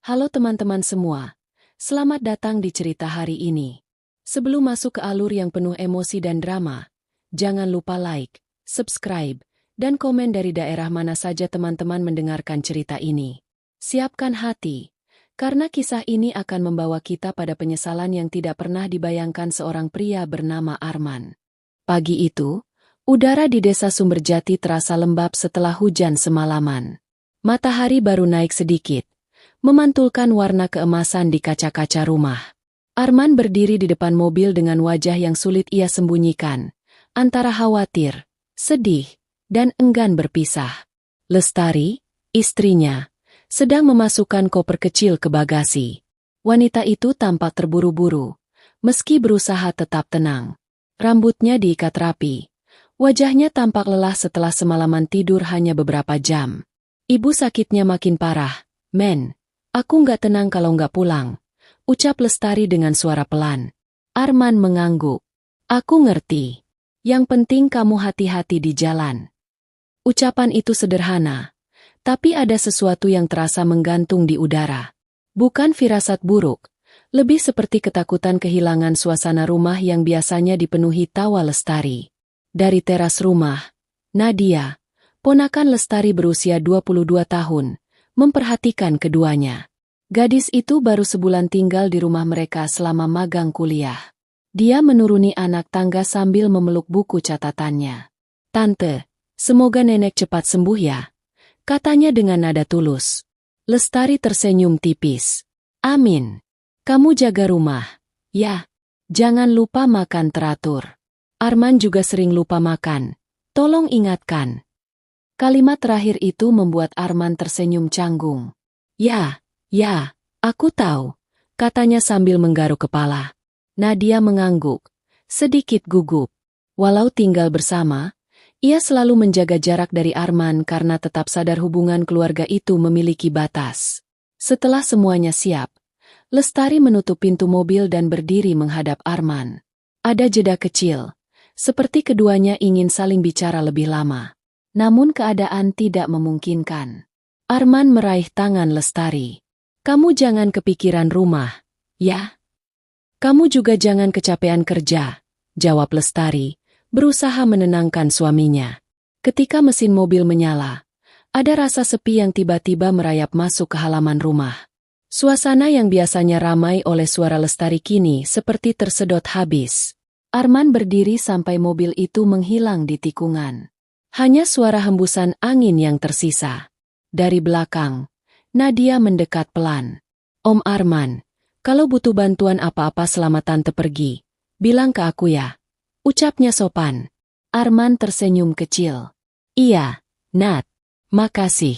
Halo teman-teman semua, selamat datang di cerita hari ini. Sebelum masuk ke alur yang penuh emosi dan drama, jangan lupa like, subscribe, dan komen dari daerah mana saja teman-teman mendengarkan cerita ini. Siapkan hati, karena kisah ini akan membawa kita pada penyesalan yang tidak pernah dibayangkan seorang pria bernama Arman. Pagi itu, udara di desa Sumberjati terasa lembab setelah hujan semalaman. Matahari baru naik sedikit, memantulkan warna keemasan di kaca-kaca rumah. Arman berdiri di depan mobil dengan wajah yang sulit ia sembunyikan, antara khawatir, sedih, dan enggan berpisah. Lestari, istrinya, sedang memasukkan koper kecil ke bagasi. Wanita itu tampak terburu-buru, meski berusaha tetap tenang. Rambutnya diikat rapi. Wajahnya tampak lelah setelah semalaman tidur hanya beberapa jam. Ibu sakitnya makin parah, Men. Aku nggak tenang kalau nggak pulang, ucap Lestari dengan suara pelan. Arman mengangguk. Aku ngerti. Yang penting kamu hati-hati di jalan. Ucapan itu sederhana, tapi ada sesuatu yang terasa menggantung di udara. Bukan firasat buruk, lebih seperti ketakutan kehilangan suasana rumah yang biasanya dipenuhi tawa Lestari. Dari teras rumah, Nadia, ponakan Lestari berusia 22 tahun, memperhatikan keduanya. Gadis itu baru sebulan tinggal di rumah mereka selama magang kuliah. Dia menuruni anak tangga sambil memeluk buku catatannya. Tante, semoga nenek cepat sembuh ya, katanya dengan nada tulus. Lestari tersenyum tipis. Amin. Kamu jaga rumah, ya. Jangan lupa makan teratur. Arman juga sering lupa makan. Tolong ingatkan. Kalimat terakhir itu membuat Arman tersenyum canggung. Ya, aku tahu, katanya sambil menggaruk kepala. Nadia mengangguk, sedikit gugup. Walau tinggal bersama, ia selalu menjaga jarak dari Arman karena tetap sadar hubungan keluarga itu memiliki batas. Setelah semuanya siap, Lestari menutup pintu mobil dan berdiri menghadap Arman. Ada jeda kecil, seperti keduanya ingin saling bicara lebih lama. Namun keadaan tidak memungkinkan. Arman meraih tangan Lestari. Kamu jangan kepikiran rumah, ya? Kamu juga jangan kecapean kerja, jawab Lestari, berusaha menenangkan suaminya. Ketika mesin mobil menyala, ada rasa sepi yang tiba-tiba merayap masuk ke halaman rumah. Suasana yang biasanya ramai oleh suara Lestari kini seperti tersedot habis. Arman berdiri sampai mobil itu menghilang di tikungan. Hanya suara hembusan angin yang tersisa. Dari belakang, Nadia mendekat pelan. Om Arman, kalau butuh bantuan apa-apa selama tante pergi, bilang ke aku ya, ucapnya sopan. Arman tersenyum kecil. Iya, Nat, makasih.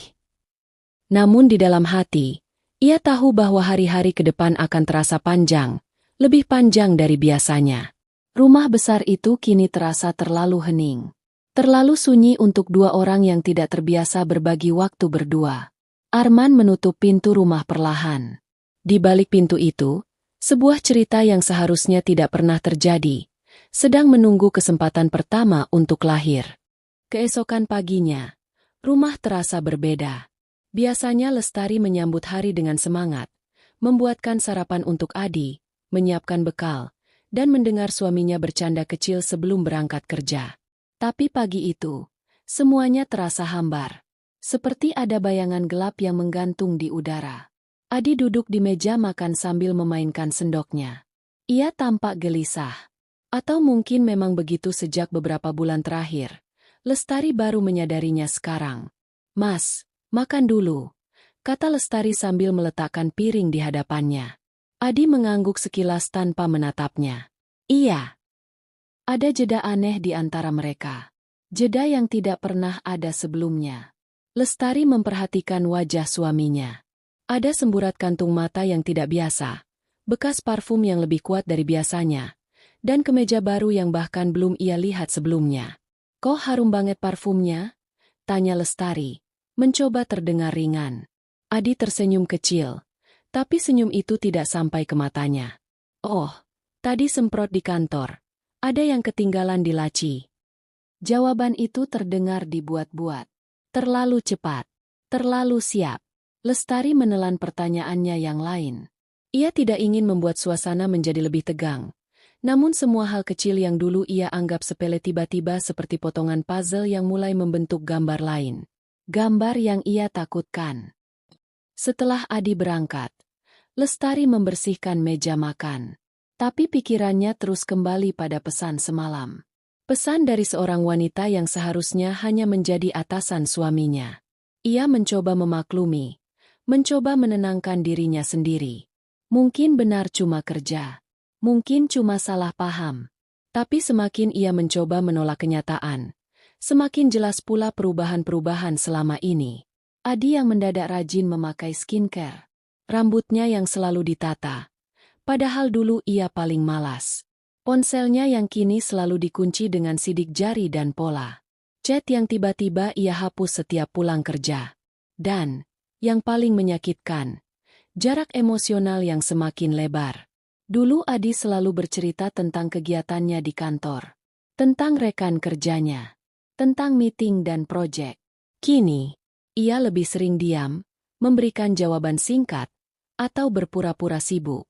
Namun di dalam hati, ia tahu bahwa hari-hari ke depan akan terasa panjang, lebih panjang dari biasanya. Rumah besar itu kini terasa terlalu hening. Terlalu sunyi untuk dua orang yang tidak terbiasa berbagi waktu berdua. Arman menutup pintu rumah perlahan. Di balik pintu itu, sebuah cerita yang seharusnya tidak pernah terjadi, sedang menunggu kesempatan pertama untuk lahir. Keesokan paginya, rumah terasa berbeda. Biasanya Lestari menyambut hari dengan semangat, membuatkan sarapan untuk Adi, menyiapkan bekal, dan mendengar suaminya bercanda kecil sebelum berangkat kerja. Tapi pagi itu, semuanya terasa hambar. Seperti ada bayangan gelap yang menggantung di udara. Adi duduk di meja makan sambil memainkan sendoknya. Ia tampak gelisah. Atau mungkin memang begitu sejak beberapa bulan terakhir. Lestari baru menyadarinya sekarang. Mas, makan dulu, kata Lestari sambil meletakkan piring di hadapannya. Adi mengangguk sekilas tanpa menatapnya. Iya. Ada jeda aneh di antara mereka. Jeda yang tidak pernah ada sebelumnya. Lestari memperhatikan wajah suaminya. Ada semburat kantung mata yang tidak biasa, bekas parfum yang lebih kuat dari biasanya, dan kemeja baru yang bahkan belum ia lihat sebelumnya. Kok harum banget parfumnya? Tanya Lestari, mencoba terdengar ringan. Adi tersenyum kecil, tapi senyum itu tidak sampai ke matanya. Oh, tadi semprot di kantor. Ada yang ketinggalan di laci. Jawaban itu terdengar dibuat-buat. Terlalu cepat. Terlalu siap. Lestari menelan pertanyaannya yang lain. Ia tidak ingin membuat suasana menjadi lebih tegang. Namun semua hal kecil yang dulu ia anggap sepele tiba-tiba seperti potongan puzzle yang mulai membentuk gambar lain. Gambar yang ia takutkan. Setelah Adi berangkat, Lestari membersihkan meja makan. Tapi pikirannya terus kembali pada pesan semalam. Pesan dari seorang wanita yang seharusnya hanya menjadi atasan suaminya. Ia mencoba memaklumi, mencoba menenangkan dirinya sendiri. Mungkin benar cuma kerja. Mungkin cuma salah paham. Tapi semakin ia mencoba menolak kenyataan, semakin jelas pula perubahan-perubahan selama ini. Adi yang mendadak rajin memakai skincare. Rambutnya yang selalu ditata. Padahal dulu ia paling malas. Ponselnya yang kini selalu dikunci dengan sidik jari dan pola. Chat yang tiba-tiba ia hapus setiap pulang kerja. Dan, yang paling menyakitkan, jarak emosional yang semakin lebar. Dulu Adi selalu bercerita tentang kegiatannya di kantor, tentang rekan kerjanya, tentang meeting dan proyek. Kini, ia lebih sering diam, memberikan jawaban singkat, atau berpura-pura sibuk.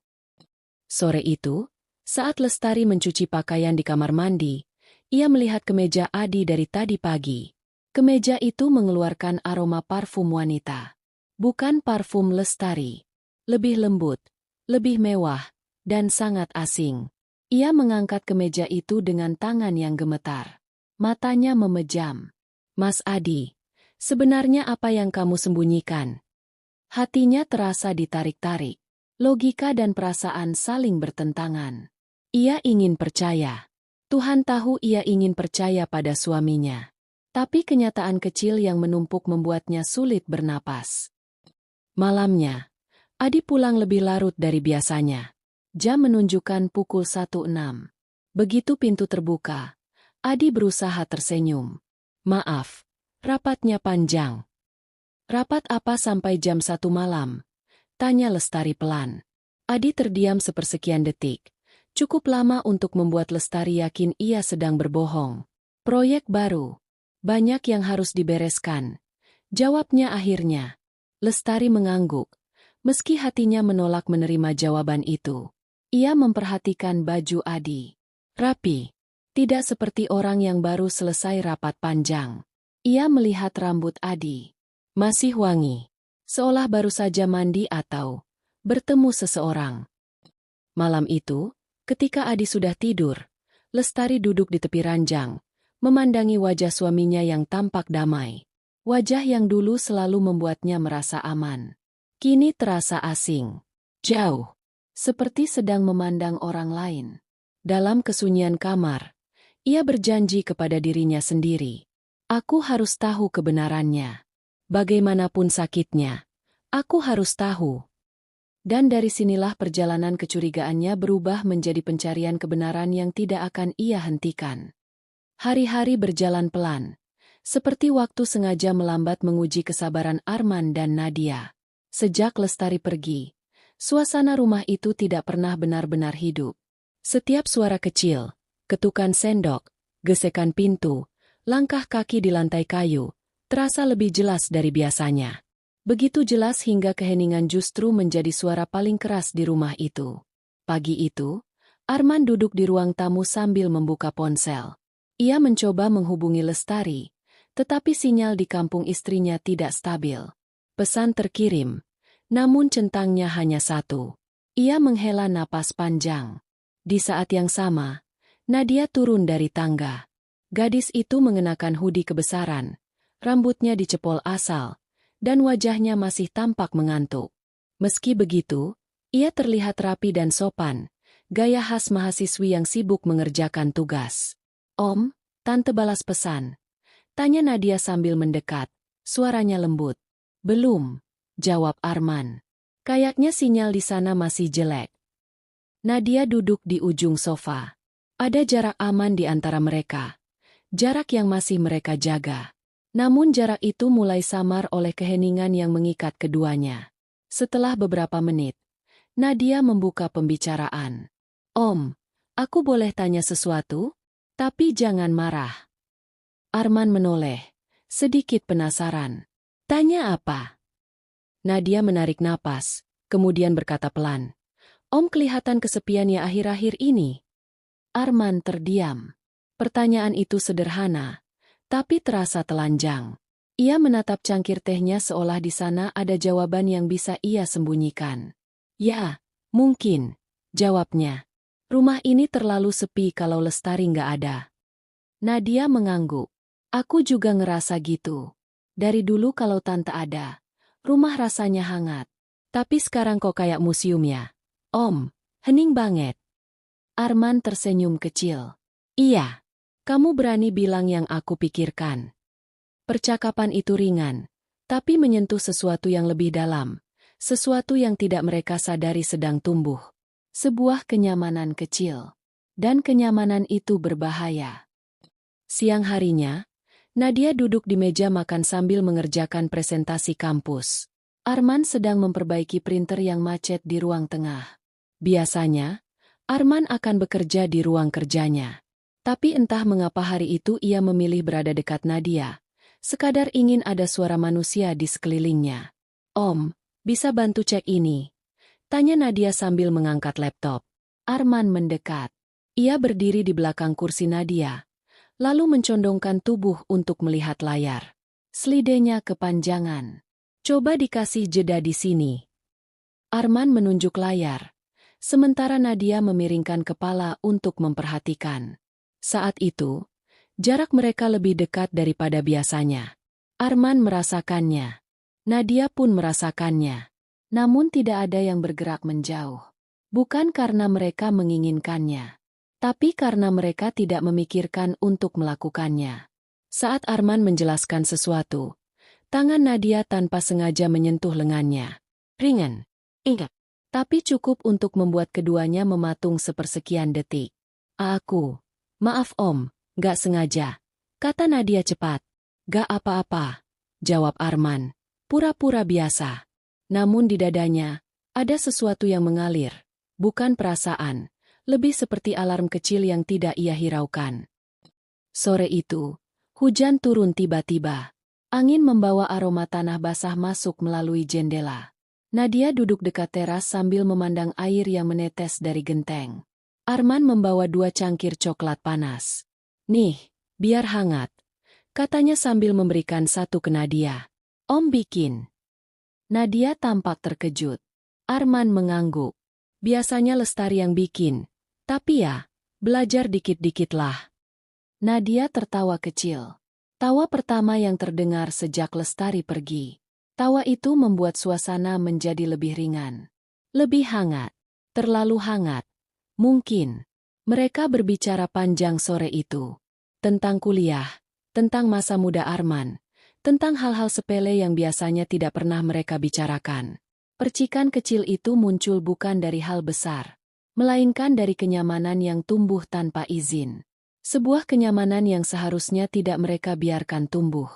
Sore itu, saat Lestari mencuci pakaian di kamar mandi, ia melihat kemeja Adi dari tadi pagi. Kemeja itu mengeluarkan aroma parfum wanita. Bukan parfum Lestari. Lebih lembut, lebih mewah, dan sangat asing. Ia mengangkat kemeja itu dengan tangan yang gemetar. Matanya memejam. Mas Adi, sebenarnya apa yang kamu sembunyikan? Hatinya terasa ditarik-tarik. Logika dan perasaan saling bertentangan. Ia ingin percaya. Tuhan tahu ia ingin percaya pada suaminya. Tapi kenyataan kecil yang menumpuk membuatnya sulit bernapas. Malamnya, Adi pulang lebih larut dari biasanya. Jam menunjukkan pukul 1.06. Begitu pintu terbuka, Adi berusaha tersenyum. Maaf, rapatnya panjang. Rapat apa sampai jam 1 malam? Tanya Lestari pelan. Adi terdiam sepersekian detik. Cukup lama untuk membuat Lestari yakin ia sedang berbohong. Proyek baru. Banyak yang harus dibereskan. Jawabnya akhirnya. Lestari mengangguk. Meski hatinya menolak menerima jawaban itu. Ia memperhatikan baju Adi. Rapi. Tidak seperti orang yang baru selesai rapat panjang. Ia melihat rambut Adi. Masih wangi. Seolah baru saja mandi atau bertemu seseorang. Malam itu, ketika Adi sudah tidur, Lestari duduk di tepi ranjang, memandangi wajah suaminya yang tampak damai. Wajah yang dulu selalu membuatnya merasa aman. Kini terasa asing. Jauh. Seperti sedang memandang orang lain. Dalam kesunyian kamar, ia berjanji kepada dirinya sendiri. Aku harus tahu kebenarannya. Bagaimanapun sakitnya, aku harus tahu. Dan dari sinilah perjalanan kecurigaannya berubah menjadi pencarian kebenaran yang tidak akan ia hentikan. Hari-hari berjalan pelan. Seperti waktu sengaja melambat menguji kesabaran Arman dan Nadia. Sejak Lestari pergi, suasana rumah itu tidak pernah benar-benar hidup. Setiap suara kecil, ketukan sendok, gesekan pintu, langkah kaki di lantai kayu, terasa lebih jelas dari biasanya. Begitu jelas hingga keheningan justru menjadi suara paling keras di rumah itu. Pagi itu, Arman duduk di ruang tamu sambil membuka ponsel. Ia mencoba menghubungi Lestari, tetapi sinyal di kampung istrinya tidak stabil. Pesan terkirim, namun centangnya hanya satu. Ia menghela napas panjang. Di saat yang sama, Nadia turun dari tangga. Gadis itu mengenakan hoodie kebesaran, rambutnya dicepol asal, dan wajahnya masih tampak mengantuk. Meski begitu, ia terlihat rapi dan sopan, gaya khas mahasiswi yang sibuk mengerjakan tugas. Om, tante balas pesan. Tanya Nadia sambil mendekat, suaranya lembut. Belum, jawab Arman. Kayaknya sinyal di sana masih jelek. Nadia duduk di ujung sofa. Ada jarak aman di antara mereka. Jarak yang masih mereka jaga. Namun jarak itu mulai samar oleh keheningan yang mengikat keduanya. Setelah beberapa menit, Nadia membuka pembicaraan. Om, aku boleh tanya sesuatu? Tapi jangan marah. Arman menoleh, sedikit penasaran. Tanya apa? Nadia menarik napas, kemudian berkata pelan. Om, kelihatan kesepian ya akhir-akhir ini. Arman terdiam. Pertanyaan itu sederhana, tapi terasa telanjang. Ia menatap cangkir tehnya seolah di sana ada jawaban yang bisa ia sembunyikan. Ya, mungkin, jawabnya. Rumah ini terlalu sepi kalau Lestari nggak ada. Nadia mengangguk. Aku juga ngerasa gitu. Dari dulu kalau tante ada, rumah rasanya hangat. Tapi sekarang kok kayak museum ya? Om, hening banget. Arman tersenyum kecil. Iya, kamu berani bilang yang aku pikirkan. Percakapan itu ringan, tapi menyentuh sesuatu yang lebih dalam, sesuatu yang tidak mereka sadari sedang tumbuh. Sebuah kenyamanan kecil. Dan kenyamanan itu berbahaya. Siang harinya, Nadia duduk di meja makan sambil mengerjakan presentasi kampus. Arman sedang memperbaiki printer yang macet di ruang tengah. Biasanya, Arman akan bekerja di ruang kerjanya. Tapi entah mengapa hari itu ia memilih berada dekat Nadia. Sekadar ingin ada suara manusia di sekelilingnya. Om, bisa bantu cek ini? Tanya Nadia sambil mengangkat laptop. Arman mendekat. Ia berdiri di belakang kursi Nadia, lalu mencondongkan tubuh untuk melihat layar. Selidenya kepanjangan. Coba dikasih jeda di sini. Arman menunjuk layar, sementara Nadia memiringkan kepala untuk memperhatikan. Saat itu, jarak mereka lebih dekat daripada biasanya. Arman merasakannya. Nadia pun merasakannya. Namun tidak ada yang bergerak menjauh. Bukan karena mereka menginginkannya, tapi karena mereka tidak memikirkan untuk melakukannya. Saat Arman menjelaskan sesuatu, tangan Nadia tanpa sengaja menyentuh lengannya. Ringan, ingat, tapi cukup untuk membuat keduanya mematung sepersekian detik. Maaf om, gak sengaja, kata Nadia cepat. Gak apa-apa, jawab Arman, pura-pura biasa. Namun di dadanya, ada sesuatu yang mengalir, bukan perasaan, lebih seperti alarm kecil yang tidak ia hiraukan. Sore itu, hujan turun tiba-tiba. Angin membawa aroma tanah basah masuk melalui jendela. Nadia duduk dekat teras sambil memandang air yang menetes dari genteng. Arman membawa 2 cangkir coklat panas. Nih, biar hangat, katanya sambil memberikan satu ke Nadia. Om bikin. Nadia tampak terkejut. Arman mengangguk. Biasanya Lestari yang bikin, tapi ya, belajar dikit-dikit lah. Nadia tertawa kecil. Tawa pertama yang terdengar sejak Lestari pergi. Tawa itu membuat suasana menjadi lebih ringan. Lebih hangat. Terlalu hangat. Mungkin. Mereka berbicara panjang sore itu. Tentang kuliah, tentang masa muda Arman, tentang hal-hal sepele yang biasanya tidak pernah mereka bicarakan. Percikan kecil itu muncul bukan dari hal besar, melainkan dari kenyamanan yang tumbuh tanpa izin. Sebuah kenyamanan yang seharusnya tidak mereka biarkan tumbuh.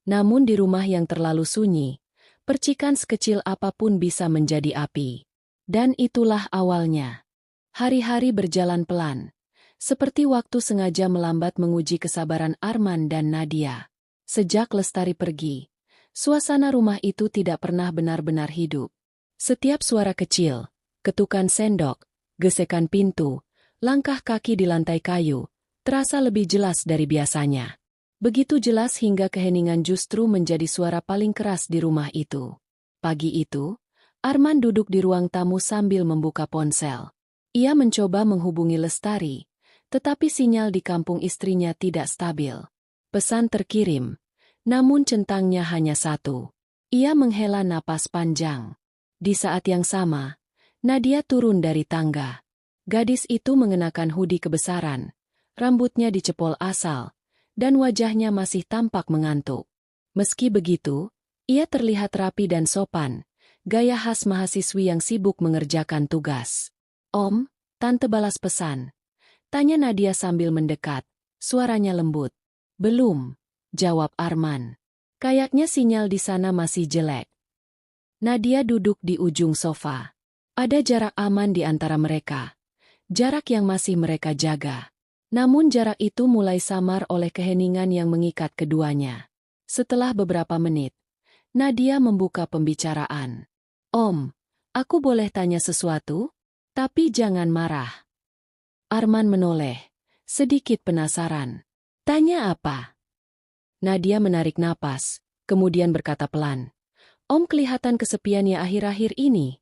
Namun di rumah yang terlalu sunyi, percikan sekecil apapun bisa menjadi api. Dan itulah awalnya. Hari-hari berjalan pelan, seperti waktu sengaja melambat menguji kesabaran Arman dan Nadia. Sejak Lestari pergi, suasana rumah itu tidak pernah benar-benar hidup. Setiap suara kecil, ketukan sendok, gesekan pintu, langkah kaki di lantai kayu, terasa lebih jelas dari biasanya. Begitu jelas hingga keheningan justru menjadi suara paling keras di rumah itu. Pagi itu, Arman duduk di ruang tamu sambil membuka ponsel. Ia mencoba menghubungi Lestari, tetapi sinyal di kampung istrinya tidak stabil. Pesan terkirim, namun centangnya hanya satu. Ia menghela napas panjang. Di saat yang sama, Nadia turun dari tangga. Gadis itu mengenakan hoodie kebesaran, rambutnya dicepol asal, dan wajahnya masih tampak mengantuk. Meski begitu, ia terlihat rapi dan sopan, gaya khas mahasiswi yang sibuk mengerjakan tugas. Om, tante balas pesan. Tanya Nadia sambil mendekat, suaranya lembut. Belum, jawab Arman. Kayaknya sinyal di sana masih jelek. Nadia duduk di ujung sofa. Ada jarak aman di antara mereka. Jarak yang masih mereka jaga. Namun jarak itu mulai samar oleh keheningan yang mengikat keduanya. Setelah beberapa menit, Nadia membuka pembicaraan. Om, aku boleh tanya sesuatu? Tapi jangan marah. Arman menoleh, sedikit penasaran. Tanya apa? Nadia menarik napas, kemudian berkata pelan. Om kelihatan kesepian ya akhir-akhir ini.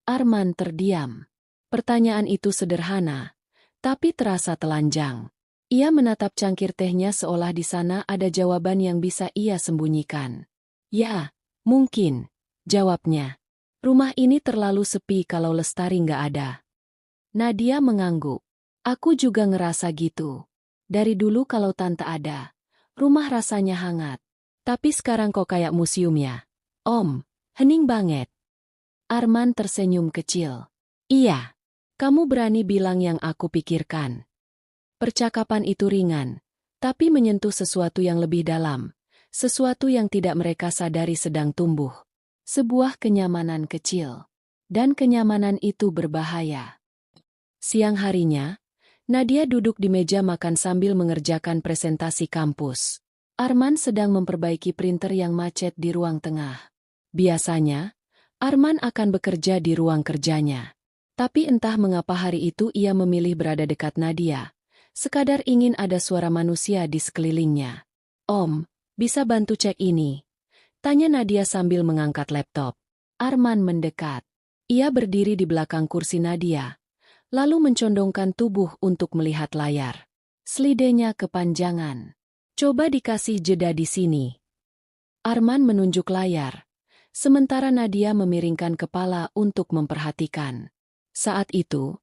Arman terdiam. Pertanyaan itu sederhana, tapi terasa telanjang. Ia menatap cangkir tehnya seolah di sana ada jawaban yang bisa ia sembunyikan. Ya, mungkin, jawabnya. Rumah ini terlalu sepi kalau Lestari nggak ada. Nadia mengangguk. Aku juga ngerasa gitu. Dari dulu kalau tante ada, rumah rasanya hangat. Tapi sekarang kok kayak museum ya? Om, hening banget. Arman tersenyum kecil. Iya, kamu berani bilang yang aku pikirkan. Percakapan itu ringan, tapi menyentuh sesuatu yang lebih dalam, sesuatu yang tidak mereka sadari sedang tumbuh. Sebuah kenyamanan kecil. Dan kenyamanan itu berbahaya. Siang harinya, Nadia duduk di meja makan sambil mengerjakan presentasi kampus. Arman sedang memperbaiki printer yang macet di ruang tengah. Biasanya, Arman akan bekerja di ruang kerjanya. Tapi entah mengapa hari itu ia memilih berada dekat Nadia. Sekadar ingin ada suara manusia di sekelilingnya. Om, bisa bantu cek ini? Tanya Nadia sambil mengangkat laptop. Arman mendekat. Ia berdiri di belakang kursi Nadia, lalu mencondongkan tubuh untuk melihat layar. Selidenya kepanjangan. Coba dikasih jeda di sini. Arman menunjuk layar, sementara Nadia memiringkan kepala untuk memperhatikan. Saat itu,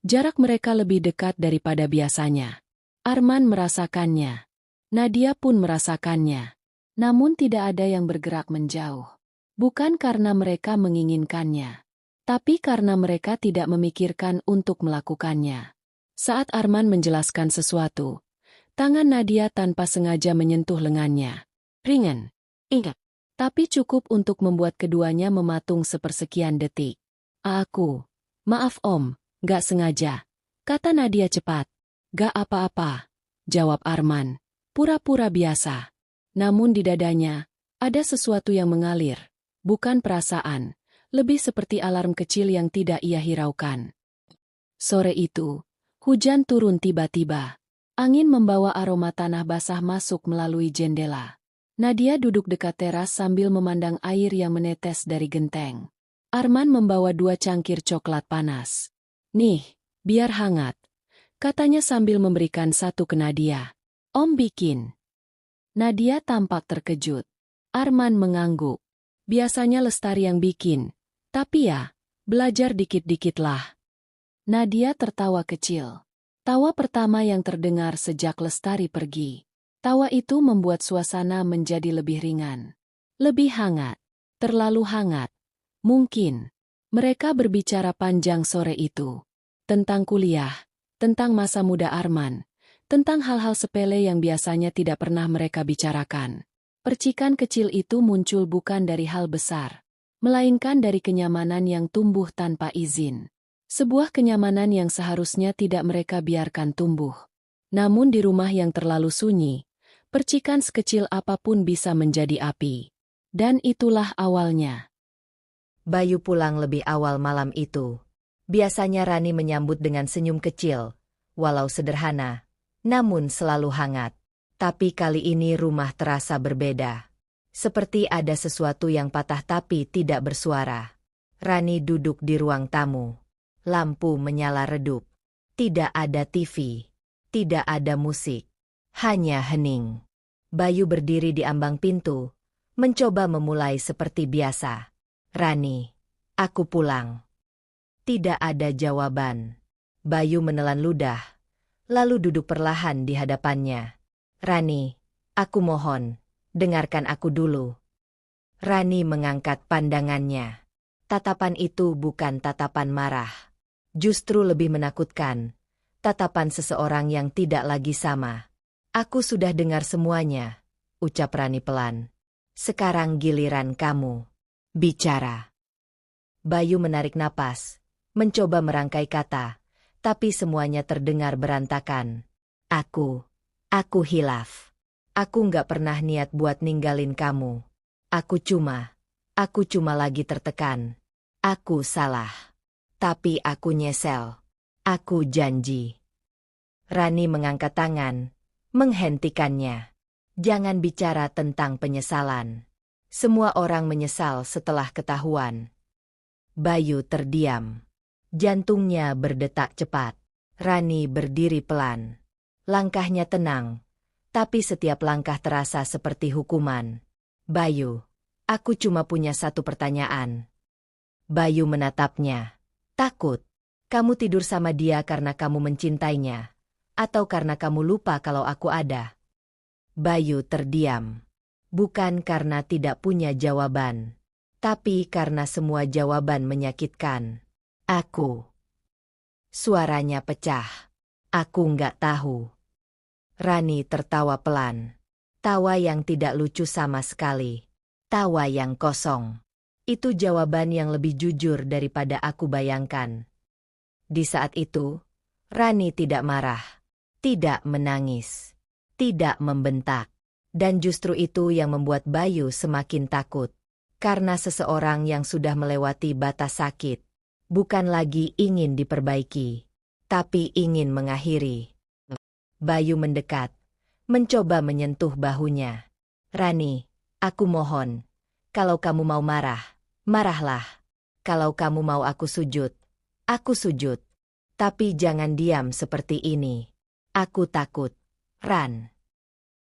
jarak mereka lebih dekat daripada biasanya. Arman merasakannya. Nadia pun merasakannya. Namun tidak ada yang bergerak menjauh. Bukan karena mereka menginginkannya, tapi karena mereka tidak memikirkan untuk melakukannya. Saat Arman menjelaskan sesuatu, tangan Nadia tanpa sengaja menyentuh lengannya. Ringan. Ingat. Tapi cukup untuk membuat keduanya mematung sepersekian detik. Maaf om, gak sengaja. Kata Nadia cepat. Gak apa-apa, jawab Arman. Pura-pura biasa. Namun di dadanya, ada sesuatu yang mengalir. Bukan perasaan, lebih seperti alarm kecil yang tidak ia hiraukan. Sore itu, hujan turun tiba-tiba. Angin membawa aroma tanah basah masuk melalui jendela. Nadia duduk dekat teras sambil memandang air yang menetes dari genteng. Arman membawa 2 cangkir coklat panas. Nih, biar hangat, katanya sambil memberikan satu ke Nadia. Om bikin. Nadia tampak terkejut. Arman mengangguk. Biasanya Lestari yang bikin. Tapi ya, belajar dikit-dikit lah. Nadia tertawa kecil. Tawa pertama yang terdengar sejak Lestari pergi. Tawa itu membuat suasana menjadi lebih ringan. Lebih hangat. Terlalu hangat. Mungkin. Mereka berbicara panjang sore itu. Tentang kuliah. Tentang masa muda Arman. Tentang hal-hal sepele yang biasanya tidak pernah mereka bicarakan. Percikan kecil itu muncul bukan dari hal besar, melainkan dari kenyamanan yang tumbuh tanpa izin. Sebuah kenyamanan yang seharusnya tidak mereka biarkan tumbuh. Namun di rumah yang terlalu sunyi, percikan sekecil apapun bisa menjadi api. Dan itulah awalnya. Bayu pulang lebih awal malam itu. Biasanya Rani menyambut dengan senyum kecil, walau sederhana, namun selalu hangat. Tapi kali ini rumah terasa berbeda. Seperti ada sesuatu yang patah tapi tidak bersuara. Rani duduk di ruang tamu. Lampu menyala redup. Tidak ada TV. Tidak ada musik. Hanya hening. Bayu berdiri di ambang pintu, mencoba memulai seperti biasa. Rani, aku pulang. Tidak ada jawaban. Bayu menelan ludah, lalu duduk perlahan di hadapannya. Rani, aku mohon, dengarkan aku dulu. Rani mengangkat pandangannya. Tatapan itu bukan tatapan marah. Justru lebih menakutkan. Tatapan seseorang yang tidak lagi sama. Aku sudah dengar semuanya, ucap Rani pelan. Sekarang giliran kamu. Bicara. Bayu menarik napas, mencoba merangkai kata, tapi semuanya terdengar berantakan. Aku hilaf. Aku nggak pernah niat buat ninggalin kamu. Aku cuma lagi tertekan. Aku salah. Tapi aku nyesel. Aku janji. Rani mengangkat tangan, menghentikannya. Jangan bicara tentang penyesalan. Semua orang menyesal setelah ketahuan. Bayu terdiam. Jantungnya berdetak cepat. Rani berdiri pelan. Langkahnya tenang, tapi setiap langkah terasa seperti hukuman. Bayu, aku cuma punya satu pertanyaan. Bayu menatapnya. Takut. Kamu tidur sama dia karena kamu mencintainya, atau karena kamu lupa kalau aku ada? Bayu terdiam. Bukan karena tidak punya jawaban, tapi karena semua jawaban menyakitkan. Aku. Suaranya pecah. Aku nggak tahu. Rani tertawa pelan. Tawa yang tidak lucu sama sekali. Tawa yang kosong. Itu jawaban yang lebih jujur daripada aku bayangkan. Di saat itu, Rani tidak marah, tidak menangis, tidak membentak. Dan justru itu yang membuat Bayu semakin takut. Karena seseorang yang sudah melewati batas sakit, bukan lagi ingin diperbaiki, tapi ingin mengakhiri. Bayu mendekat, mencoba menyentuh bahunya. Rani, aku mohon, kalau kamu mau marah, marahlah. Kalau kamu mau aku sujud, aku sujud. Tapi jangan diam seperti ini. Aku takut. Ran.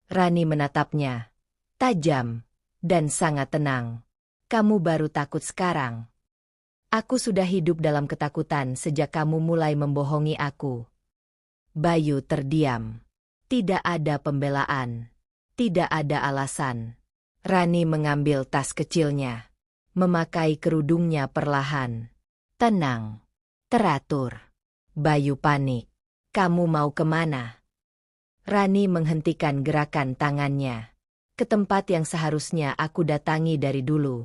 Rani menatapnya. Tajam. Dan sangat tenang. Kamu baru takut sekarang. Aku sudah hidup dalam ketakutan sejak kamu mulai membohongi aku. Bayu terdiam. Tidak ada pembelaan. Tidak ada alasan. Rani mengambil tas kecilnya. Memakai kerudungnya perlahan. Tenang. Teratur. Bayu panik. Kamu mau kemana? Rani menghentikan gerakan tangannya. Ke tempat yang seharusnya aku datangi dari dulu.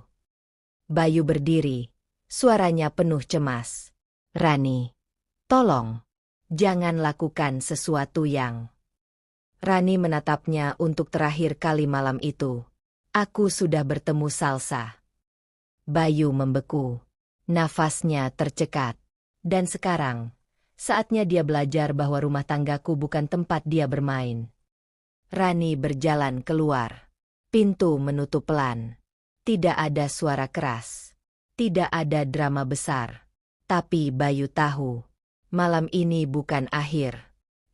Bayu berdiri. Suaranya penuh cemas. Rani, tolong. Jangan lakukan sesuatu yang... Rani menatapnya untuk terakhir kali malam itu. Aku sudah bertemu Salsa. Bayu membeku. Nafasnya tercekat. Dan sekarang, saatnya dia belajar bahwa rumah tanggaku bukan tempat dia bermain. Rani berjalan keluar. Pintu menutup pelan. Tidak ada suara keras. Tidak ada drama besar. Tapi Bayu tahu, malam ini bukan akhir.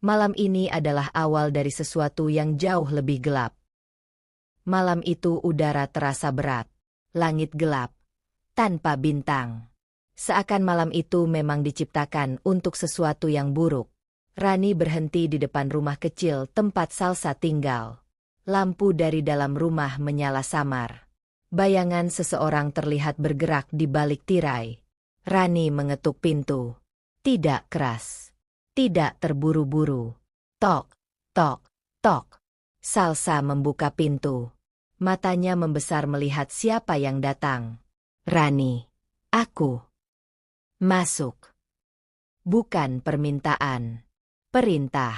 Malam ini adalah awal dari sesuatu yang jauh lebih gelap. Malam itu udara terasa berat. Langit gelap. Tanpa bintang. Seakan malam itu memang diciptakan untuk sesuatu yang buruk. Rani berhenti di depan rumah kecil tempat Salsa tinggal. Lampu dari dalam rumah menyala samar. Bayangan seseorang terlihat bergerak di balik tirai. Rani mengetuk pintu. Tidak keras. Tidak terburu-buru. Tok, tok, tok. Salsa membuka pintu. Matanya membesar melihat siapa yang datang. Rani. Aku. Masuk. Bukan permintaan. Perintah.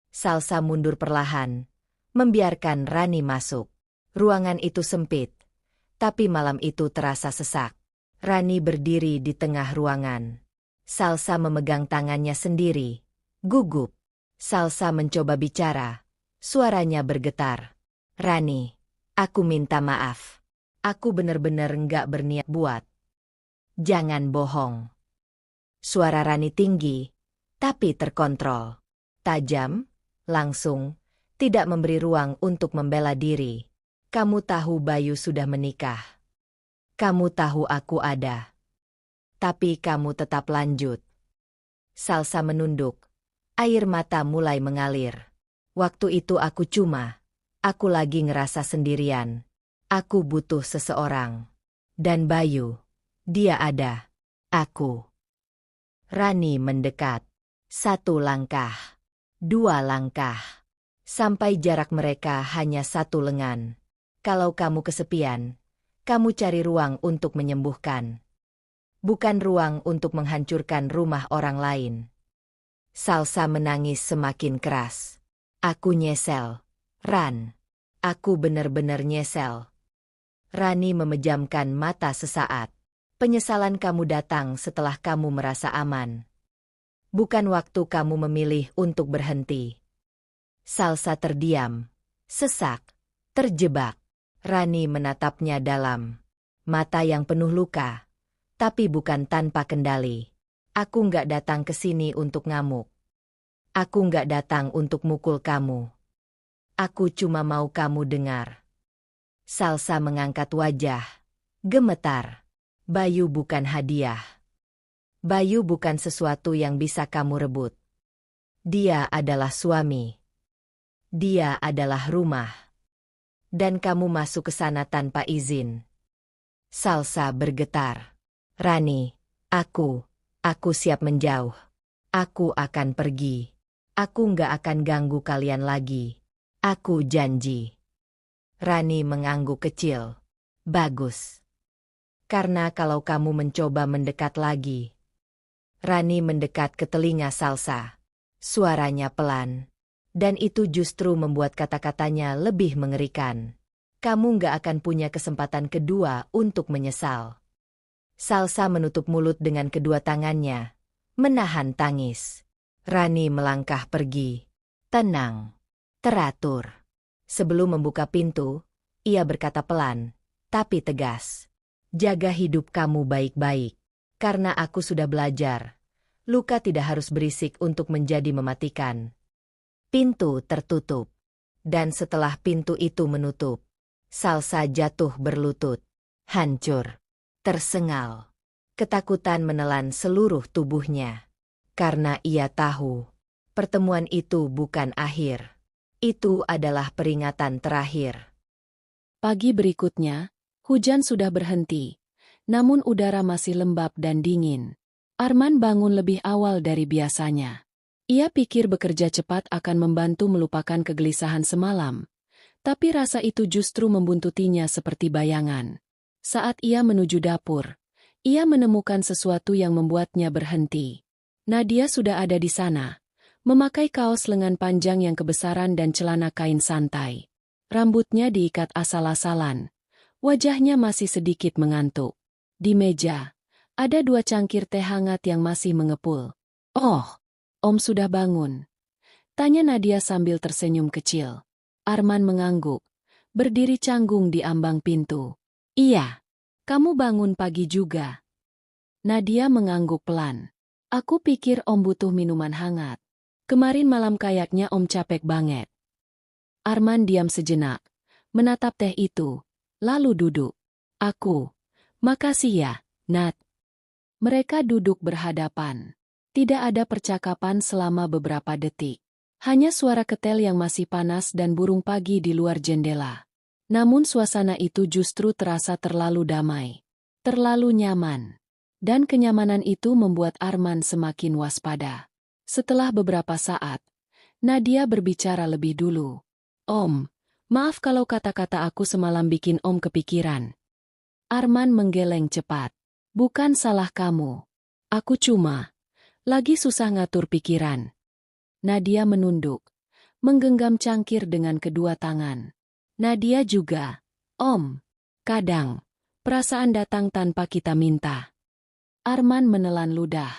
Salsa mundur perlahan, membiarkan Rani masuk. Ruangan itu sempit, tapi malam itu terasa sesak. Rani berdiri di tengah ruangan. Salsa memegang tangannya sendiri. Gugup. Salsa mencoba bicara. Suaranya bergetar. Rani, aku minta maaf. Aku benar-benar enggak berniat buat. Jangan bohong. Suara Rani tinggi, tapi terkontrol. Tajam, langsung, tidak memberi ruang untuk membela diri. Kamu tahu Bayu sudah menikah. Kamu tahu aku ada. Tapi kamu tetap lanjut. Salsa menunduk. Air mata mulai mengalir. Waktu itu aku lagi ngerasa sendirian. Aku butuh seseorang. Dan Bayu, dia ada. Aku. Rani mendekat. 1 langkah. 2 langkah. Sampai jarak mereka hanya 1 lengan. Kalau kamu kesepian, kamu cari ruang untuk menyembuhkan. Bukan ruang untuk menghancurkan rumah orang lain. Salsa menangis semakin keras. Aku nyesel. Ran. Aku benar-benar nyesel. Rani memejamkan mata sesaat. Penyesalan kamu datang setelah kamu merasa aman. Bukan waktu kamu memilih untuk berhenti. Salsa terdiam. Sesak. Terjebak. Rani menatapnya dalam. Mata yang penuh luka. Tapi bukan tanpa kendali. Aku nggak datang ke sini untuk ngamuk. Aku nggak datang untuk mukul kamu. Aku cuma mau kamu dengar. Salsa mengangkat wajah. Gemetar. Bayu bukan hadiah. Bayu bukan sesuatu yang bisa kamu rebut. Dia adalah suami. Dia adalah rumah. Dan kamu masuk ke sana tanpa izin. Salsa bergetar. Rani, aku siap menjauh. Aku akan pergi. Aku nggak akan ganggu kalian lagi. Aku janji. Rani mengangguk kecil. Bagus. Karena kalau kamu mencoba mendekat lagi. Rani mendekat ke telinga Salsa. Suaranya pelan. Dan itu justru membuat kata-katanya lebih mengerikan. Kamu nggak akan punya kesempatan kedua untuk menyesal. Salsa menutup mulut dengan kedua tangannya. Menahan tangis. Rani melangkah pergi. Tenang. Teratur. Sebelum membuka pintu, ia berkata pelan, tapi tegas. Jaga hidup kamu baik-baik. Karena aku sudah belajar. Luka tidak harus berisik untuk menjadi mematikan. Pintu tertutup. Dan setelah pintu itu menutup, Salsa jatuh berlutut. Hancur. Tersengal. Ketakutan menelan seluruh tubuhnya. Karena ia tahu, pertemuan itu bukan akhir. Itu adalah peringatan terakhir. Pagi berikutnya, hujan sudah berhenti. Namun udara masih lembab dan dingin. Arman bangun lebih awal dari biasanya. Ia pikir bekerja cepat akan membantu melupakan kegelisahan semalam. Tapi rasa itu justru membuntutinya seperti bayangan. Saat ia menuju dapur, ia menemukan sesuatu yang membuatnya berhenti. Nadia sudah ada di sana, memakai kaos lengan panjang yang kebesaran dan celana kain santai. Rambutnya diikat asal-asalan. Wajahnya masih sedikit mengantuk. Di meja, ada 2 cangkir teh hangat yang masih mengepul. "Oh, Om sudah bangun?" tanya Nadia sambil tersenyum kecil. Arman mengangguk, berdiri canggung di ambang pintu. "Iya, kamu bangun pagi juga." Nadia mengangguk pelan. "Aku pikir Om butuh minuman hangat. Kemarin malam kayaknya Om capek banget." Arman diam sejenak, menatap teh itu, lalu duduk. Makasih ya, Nat." Mereka duduk berhadapan. Tidak ada percakapan selama beberapa detik. Hanya suara ketel yang masih panas dan burung pagi di luar jendela. Namun suasana itu justru terasa terlalu damai. Terlalu nyaman. Dan kenyamanan itu membuat Arman semakin waspada. Setelah beberapa saat, Nadia berbicara lebih dulu. "Om, maaf kalau kata-kata aku semalam bikin Om kepikiran." Arman menggeleng cepat. "Bukan salah kamu. Aku cuma lagi susah ngatur pikiran." Nadia menunduk, menggenggam cangkir dengan kedua tangan. "Nadia juga, Om. Kadang, perasaan datang tanpa kita minta." Arman menelan ludah.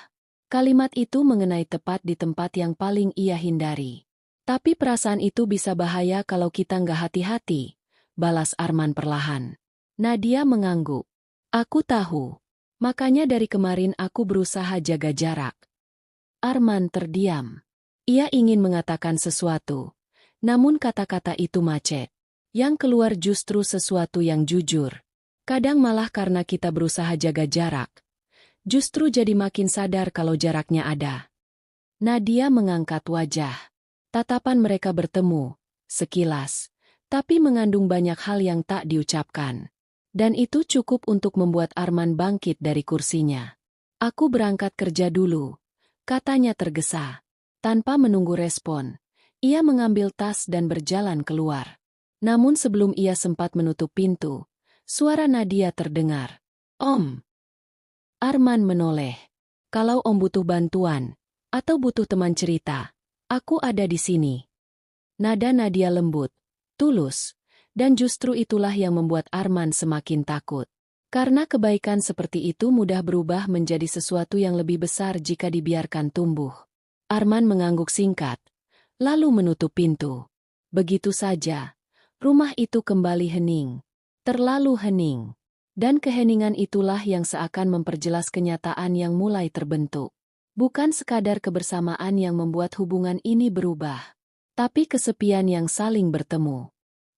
Kalimat itu mengenai tepat di tempat yang paling ia hindari. "Tapi perasaan itu bisa bahaya kalau kita nggak hati-hati," balas Arman perlahan. Nadia mengangguk. "Aku tahu. Makanya dari kemarin aku berusaha jaga jarak." Arman terdiam. Ia ingin mengatakan sesuatu. Namun kata-kata itu macet. Yang keluar justru sesuatu yang jujur. Kadang malah karena kita berusaha jaga jarak. Justru jadi makin sadar kalau jaraknya ada. Nadia mengangkat wajah. Tatapan mereka bertemu, sekilas. Tapi mengandung banyak hal yang tak diucapkan. Dan itu cukup untuk membuat Arman bangkit dari kursinya. "Aku berangkat kerja dulu," katanya tergesa. Tanpa menunggu respon, ia mengambil tas dan berjalan keluar. Namun sebelum ia sempat menutup pintu, suara Nadia terdengar. "Om." Arman menoleh. "Kalau Om butuh bantuan, atau butuh teman cerita, aku ada di sini." Nada Nadia lembut, tulus, Dan justru itulah yang membuat Arman semakin takut. Karena kebaikan seperti itu mudah berubah menjadi sesuatu yang lebih besar jika dibiarkan tumbuh. Arman mengangguk singkat, lalu menutup pintu. Begitu saja, rumah itu kembali hening. Terlalu hening. Dan keheningan itulah yang seakan memperjelas kenyataan yang mulai terbentuk. Bukan sekadar kebersamaan yang membuat hubungan ini berubah, tapi kesepian yang saling bertemu.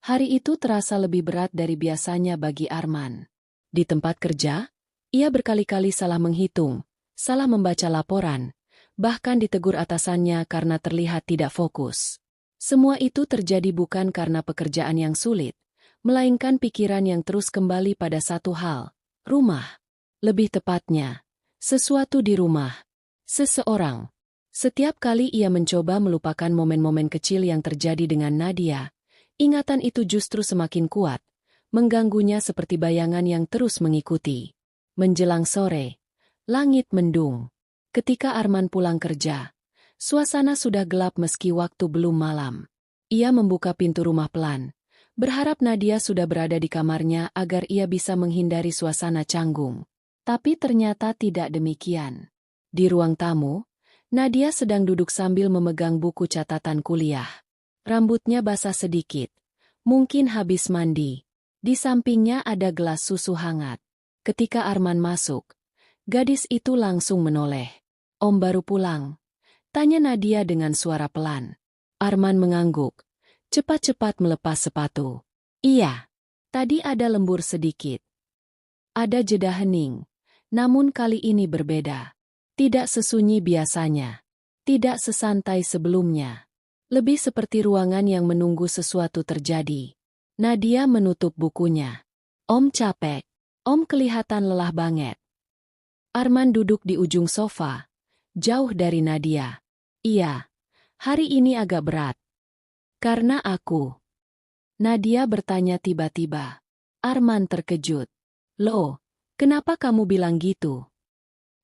Hari itu terasa lebih berat dari biasanya bagi Arman. Di tempat kerja, ia berkali-kali salah menghitung, salah membaca laporan, bahkan ditegur atasannya karena terlihat tidak fokus. Semua itu terjadi bukan karena pekerjaan yang sulit, melainkan pikiran yang terus kembali pada satu hal, rumah. Lebih tepatnya, sesuatu di rumah, seseorang. Setiap kali ia mencoba melupakan momen-momen kecil yang terjadi dengan Nadia, ingatan itu justru semakin kuat, mengganggunya seperti bayangan yang terus mengikuti. Menjelang sore, langit mendung. Ketika Arman pulang kerja, suasana sudah gelap meski waktu belum malam. Ia membuka pintu rumah pelan, berharap Nadia sudah berada di kamarnya agar ia bisa menghindari suasana canggung. Tapi ternyata tidak demikian. Di ruang tamu, Nadia sedang duduk sambil memegang buku catatan kuliah. Rambutnya basah sedikit, mungkin habis mandi. Di sampingnya ada gelas susu hangat. Ketika Arman masuk, gadis itu langsung menoleh. "Om baru pulang?" tanya Nadia dengan suara pelan. Arman mengangguk, cepat-cepat melepas sepatu. "Iya, tadi ada lembur sedikit." Ada jeda hening, namun kali ini berbeda. Tidak sesunyi biasanya. Tidak sesantai sebelumnya. Lebih seperti ruangan yang menunggu sesuatu terjadi. Nadia menutup bukunya. "Om capek. Om kelihatan lelah banget." Arman duduk di ujung sofa, jauh dari Nadia. "Iya, hari ini agak berat." "Karena aku?" Nadia bertanya tiba-tiba. Arman terkejut. "Loh, kenapa kamu bilang gitu?"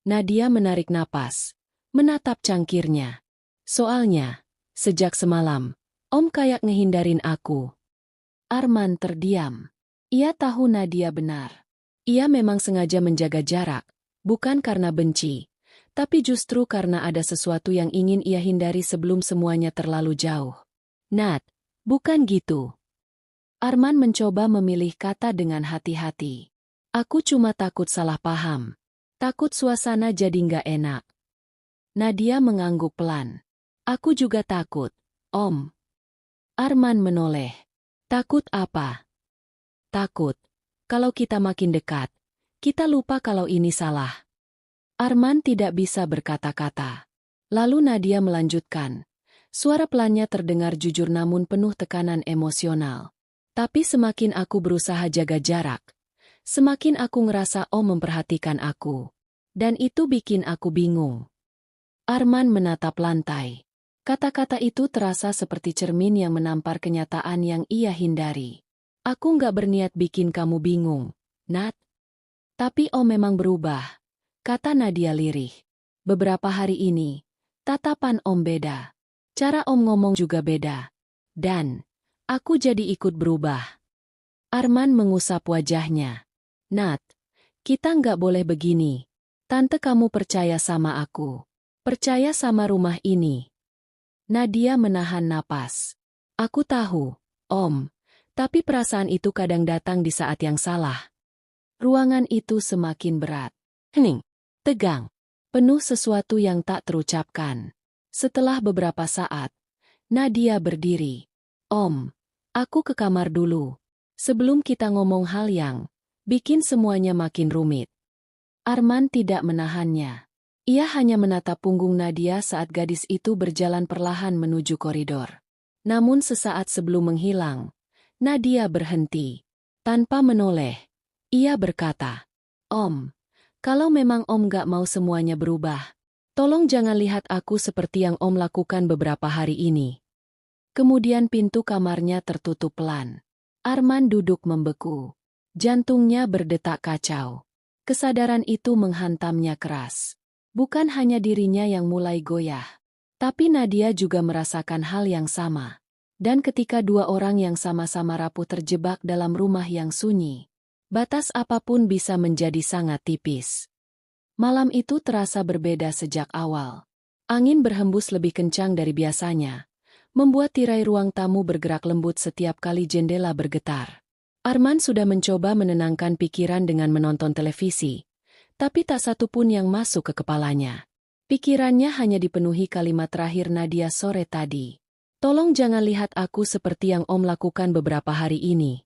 Nadia menarik napas, menatap cangkirnya. "Soalnya, sejak semalam, Om kayak ngehindarin aku." Arman terdiam. Ia tahu Nadia benar. Ia memang sengaja menjaga jarak, bukan karena benci, tapi justru karena ada sesuatu yang ingin ia hindari sebelum semuanya terlalu jauh. "Nat, bukan gitu." Arman mencoba memilih kata dengan hati-hati. "Aku cuma takut salah paham. Takut suasana jadi nggak enak." Nadia mengangguk pelan. "Aku juga takut, Om." Arman menoleh. "Takut apa?" "Takut, kalau kita makin dekat, kita lupa kalau ini salah." Arman tidak bisa berkata-kata. Lalu Nadia melanjutkan. Suara pelannya terdengar jujur namun penuh tekanan emosional. "Tapi semakin aku berusaha jaga jarak, semakin aku ngerasa Om memperhatikan aku. Dan itu bikin aku bingung." Arman menatap lantai. Kata-kata itu terasa seperti cermin yang menampar kenyataan yang ia hindari. "Aku nggak berniat bikin kamu bingung, Nat. Tapi Om memang berubah," kata Nadia lirih. "Beberapa hari ini, tatapan Om beda. Cara Om ngomong juga beda. Dan aku jadi ikut berubah." Arman mengusap wajahnya. "Nat, kita nggak boleh begini. Tante kamu percaya sama aku. Percaya sama rumah ini." Nadia menahan napas. "Aku tahu, Om. Tapi perasaan itu kadang datang di saat yang salah." Ruangan itu semakin berat. Hening. Tegang. Penuh sesuatu yang tak terucapkan. Setelah beberapa saat, Nadia berdiri. "Om, aku ke kamar dulu. Sebelum kita ngomong hal yang bikin semuanya makin rumit." Arman tidak menahannya. Ia hanya menatap punggung Nadia saat gadis itu berjalan perlahan menuju koridor. Namun sesaat sebelum menghilang, Nadia berhenti. Tanpa menoleh, ia berkata, "Om, kalau memang Om gak mau semuanya berubah, tolong jangan lihat aku seperti yang Om lakukan beberapa hari ini." Kemudian pintu kamarnya tertutup pelan. Arman duduk membeku. Jantungnya berdetak kacau. Kesadaran itu menghantamnya keras. Bukan hanya dirinya yang mulai goyah, tapi Nadia juga merasakan hal yang sama. Dan ketika dua orang yang sama-sama rapuh terjebak dalam rumah yang sunyi, batas apapun bisa menjadi sangat tipis. Malam itu terasa berbeda sejak awal. Angin berhembus lebih kencang dari biasanya, membuat tirai ruang tamu bergerak lembut setiap kali jendela bergetar. Arman sudah mencoba menenangkan pikiran dengan menonton televisi, tapi tak satu pun yang masuk ke kepalanya. Pikirannya hanya dipenuhi kalimat terakhir Nadia sore tadi. "Tolong jangan lihat aku seperti yang Om lakukan beberapa hari ini."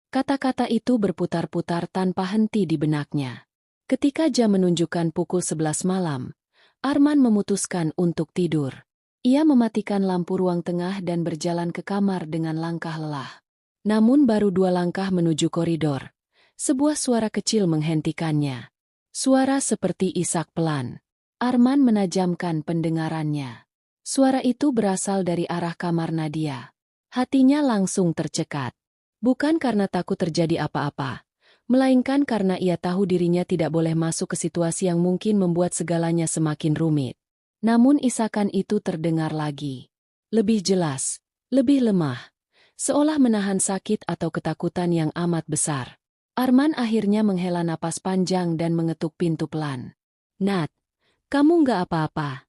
Kata-kata itu berputar-putar tanpa henti di benaknya. Ketika jam menunjukkan pukul 11 malam, Arman memutuskan untuk tidur. Ia mematikan lampu ruang tengah dan berjalan ke kamar dengan langkah lelah. Namun baru 2 langkah menuju koridor, sebuah suara kecil menghentikannya. Suara seperti isak pelan. Arman menajamkan pendengarannya. Suara itu berasal dari arah kamar Nadia. Hatinya langsung tercekat. Bukan karena takut terjadi apa-apa, melainkan karena ia tahu dirinya tidak boleh masuk ke situasi yang mungkin membuat segalanya semakin rumit. Namun isakan itu terdengar lagi. Lebih jelas, lebih lemah, seolah menahan sakit atau ketakutan yang amat besar. Arman akhirnya menghela napas panjang dan mengetuk pintu pelan. "Nat, kamu nggak apa-apa?"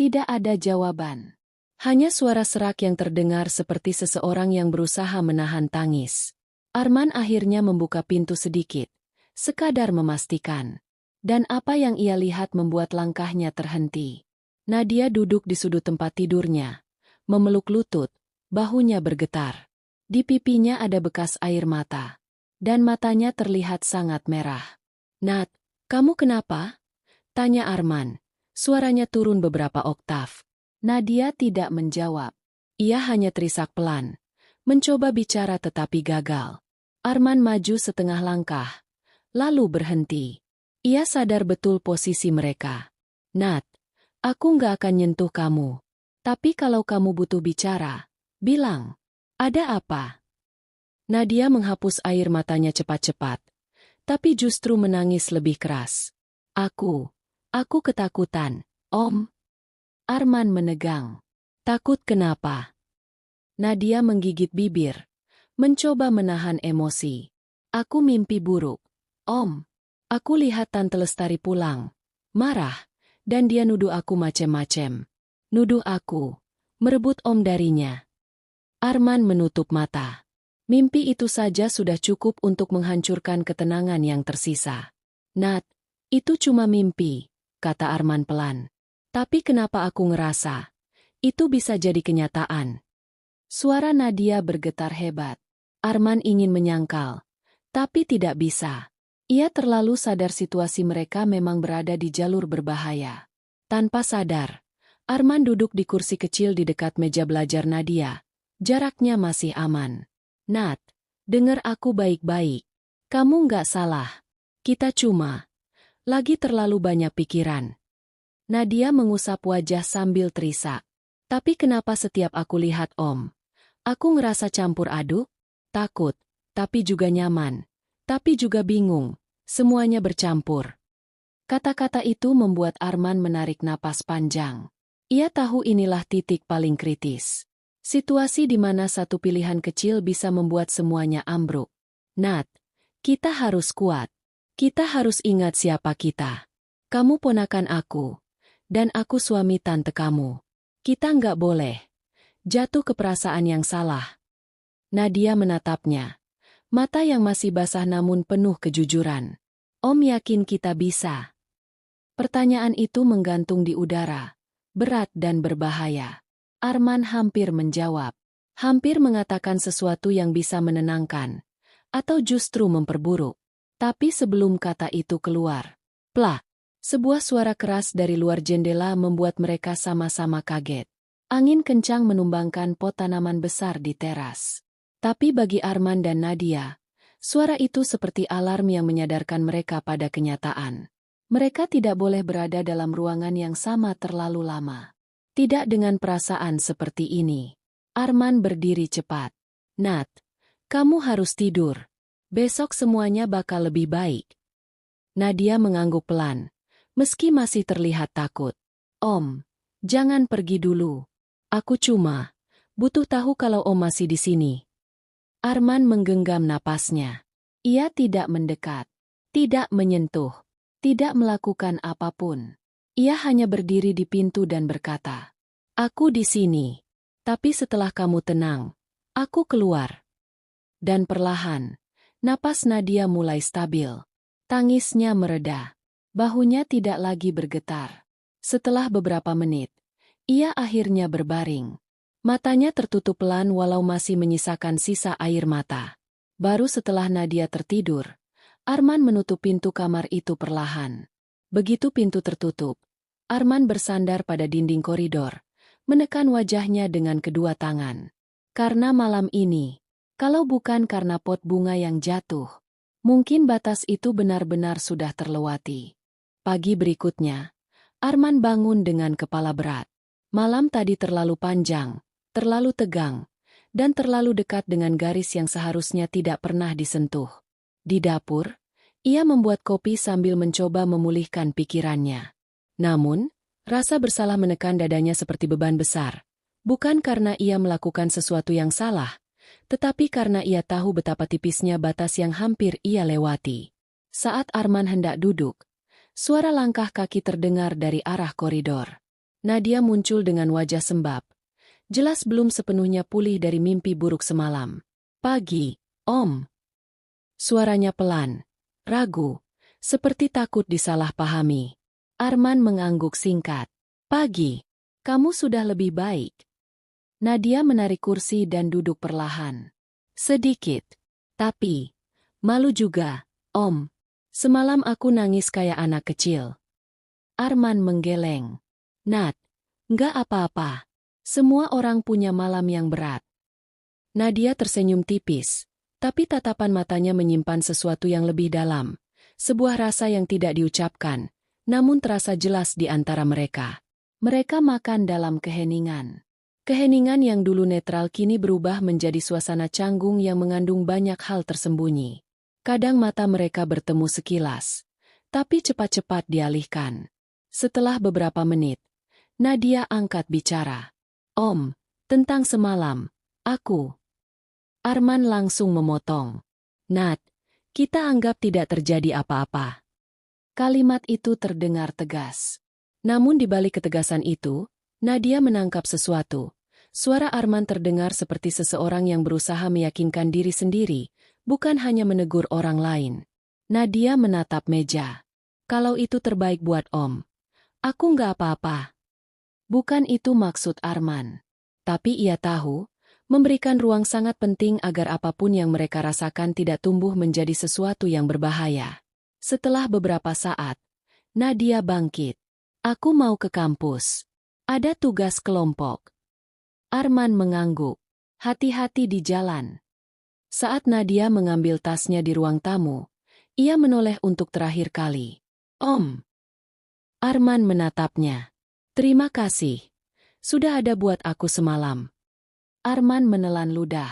Tidak ada jawaban. Hanya suara serak yang terdengar seperti seseorang yang berusaha menahan tangis. Arman akhirnya membuka pintu sedikit, sekadar memastikan. Dan apa yang ia lihat membuat langkahnya terhenti. Nadia duduk di sudut tempat tidurnya, memeluk lutut, bahunya bergetar. Di pipinya ada bekas air mata, dan matanya terlihat sangat merah. "Nat, kamu kenapa?" tanya Arman. Suaranya turun beberapa oktav. Nadia tidak menjawab. Ia hanya terisak pelan, mencoba bicara tetapi gagal. Arman maju setengah langkah, lalu berhenti. Ia sadar betul posisi mereka. "Nat, aku nggak akan nyentuh kamu. Tapi kalau kamu butuh bicara, bilang. Ada apa?" Nadia menghapus air matanya cepat-cepat, tapi justru menangis lebih keras. Aku ketakutan, Om." Arman menegang. "Takut kenapa?" Nadia menggigit bibir, mencoba menahan emosi. "Aku mimpi buruk, Om. Aku lihat Tante Lestari pulang, marah, dan dia nuduh aku macem-macem. Nuduh aku merebut Om darinya." Arman menutup mata. Mimpi itu saja sudah cukup untuk menghancurkan ketenangan yang tersisa. "Nat, itu cuma mimpi," kata Arman pelan. "Tapi kenapa aku ngerasa itu bisa jadi kenyataan?" Suara Nadia bergetar hebat. Arman ingin menyangkal, tapi tidak bisa. Ia terlalu sadar situasi mereka memang berada di jalur berbahaya. Tanpa sadar, Arman duduk di kursi kecil di dekat meja belajar Nadia. Jaraknya masih aman. "Nat, dengar aku baik-baik. Kamu nggak salah. Kita cuma lagi terlalu banyak pikiran." Nadia mengusap wajah sambil terisak. "Tapi kenapa setiap aku lihat Om, aku ngerasa campur aduk? Takut, tapi juga nyaman, tapi juga bingung. Semuanya bercampur." Kata-kata itu membuat Arman menarik napas panjang. Ia tahu inilah titik paling kritis. Situasi di mana satu pilihan kecil bisa membuat semuanya ambruk. "Nat, kita harus kuat. Kita harus ingat siapa kita. Kamu ponakan aku, dan aku suami tante kamu. Kita nggak boleh jatuh ke perasaan yang salah." Nadia menatapnya, mata yang masih basah namun penuh kejujuran. "Om yakin kita bisa?" Pertanyaan itu menggantung di udara, berat dan berbahaya. Arman hampir menjawab, hampir mengatakan sesuatu yang bisa menenangkan, atau justru memperburuk. Tapi sebelum kata itu keluar, plak, sebuah suara keras dari luar jendela membuat mereka sama-sama kaget. Angin kencang menumbangkan pot tanaman besar di teras. Tapi bagi Arman dan Nadia, suara itu seperti alarm yang menyadarkan mereka pada kenyataan. Mereka tidak boleh berada dalam ruangan yang sama terlalu lama. Tidak dengan perasaan seperti ini. Arman berdiri cepat. "Nat, kamu harus tidur. Besok semuanya bakal lebih baik." Nadia mengangguk pelan, meski masih terlihat takut. "Om, jangan pergi dulu. Aku cuma Butuh tahu kalau Om masih di sini. Arman menggenggam napasnya. Ia tidak mendekat, tidak menyentuh, tidak melakukan apapun. Ia hanya berdiri di pintu dan berkata, "Aku di sini. Tapi setelah kamu tenang, aku keluar." Dan perlahan, napas Nadia mulai stabil. Tangisnya mereda. Bahunya tidak lagi bergetar. Setelah beberapa menit, ia akhirnya berbaring. Matanya tertutup pelan walau masih menyisakan sisa air mata. Baru setelah Nadia tertidur, Arman menutup pintu kamar itu perlahan. Begitu pintu tertutup, Arman bersandar pada dinding koridor, menekan wajahnya dengan kedua tangan. Karena malam ini, kalau bukan karena pot bunga yang jatuh, mungkin batas itu benar-benar sudah terlewati. Pagi berikutnya, Arman bangun dengan kepala berat. Malam tadi terlalu panjang, terlalu tegang, dan terlalu dekat dengan garis yang seharusnya tidak pernah disentuh. Di dapur, ia membuat kopi sambil mencoba memulihkan pikirannya. Namun, rasa bersalah menekan dadanya seperti beban besar. Bukan karena ia melakukan sesuatu yang salah, tetapi karena ia tahu betapa tipisnya batas yang hampir ia lewati. Saat Arman hendak duduk, suara langkah kaki terdengar dari arah koridor. Nadia muncul dengan wajah sembab. Jelas belum sepenuhnya pulih dari mimpi buruk semalam. "Pagi, Om." Suaranya pelan, ragu, seperti takut disalahpahami. Arman mengangguk singkat. "Pagi, kamu sudah lebih baik." Nadia menarik kursi dan duduk perlahan. "Sedikit. Tapi, malu juga, Om. Semalam aku nangis kayak anak kecil." Arman menggeleng. "Nat, nggak apa-apa. Semua orang punya malam yang berat." Nadia tersenyum tipis, tapi tatapan matanya menyimpan sesuatu yang lebih dalam. Sebuah rasa yang tidak diucapkan, namun terasa jelas di antara mereka. Mereka makan dalam keheningan. Keheningan yang dulu netral kini berubah menjadi suasana canggung yang mengandung banyak hal tersembunyi. Kadang mata mereka bertemu sekilas, tapi cepat-cepat dialihkan. Setelah beberapa menit, Nadia angkat bicara. "Om, tentang semalam, aku..." Arman langsung memotong. "Nat, kita anggap tidak terjadi apa-apa." Kalimat itu terdengar tegas. Namun di balik ketegasan itu, Nadia menangkap sesuatu. Suara Arman terdengar seperti seseorang yang berusaha meyakinkan diri sendiri, bukan hanya menegur orang lain. Nadia menatap meja. "Kalau itu terbaik buat Om, aku nggak apa-apa." Bukan itu maksud Arman. Tapi ia tahu, memberikan ruang sangat penting agar apapun yang mereka rasakan tidak tumbuh menjadi sesuatu yang berbahaya. Setelah beberapa saat, Nadia bangkit. "Aku mau ke kampus. Ada tugas kelompok." Arman mengangguk. "Hati-hati di jalan." Saat Nadia mengambil tasnya di ruang tamu, ia menoleh untuk terakhir kali. "Om." Arman menatapnya. "Terima kasih. Sudah ada buat aku semalam." Arman menelan ludah.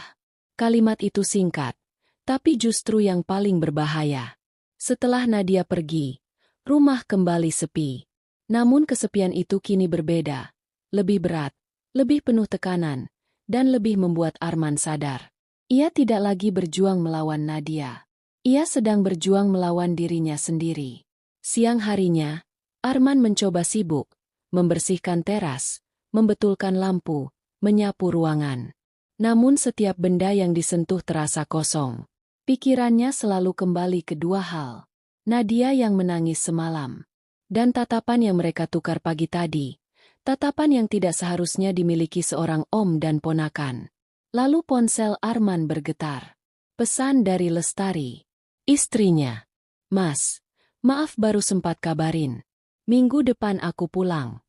Kalimat itu singkat, tapi justru yang paling berbahaya. Setelah Nadia pergi, rumah kembali sepi. Namun kesepian itu kini berbeda. Lebih berat, lebih penuh tekanan, dan lebih membuat Arman sadar. Ia tidak lagi berjuang melawan Nadia. Ia sedang berjuang melawan dirinya sendiri. Siang harinya, Arman mencoba sibuk, membersihkan teras, membetulkan lampu, menyapu ruangan. Namun setiap benda yang disentuh terasa kosong. Pikirannya selalu kembali ke dua hal. Nadia yang menangis semalam, dan tatapan yang mereka tukar pagi tadi. Tatapan yang tidak seharusnya dimiliki seorang om dan ponakan. Lalu ponsel Arman bergetar. Pesan dari Lestari, istrinya. "Mas, maaf baru sempat kabarin. Minggu depan aku pulang."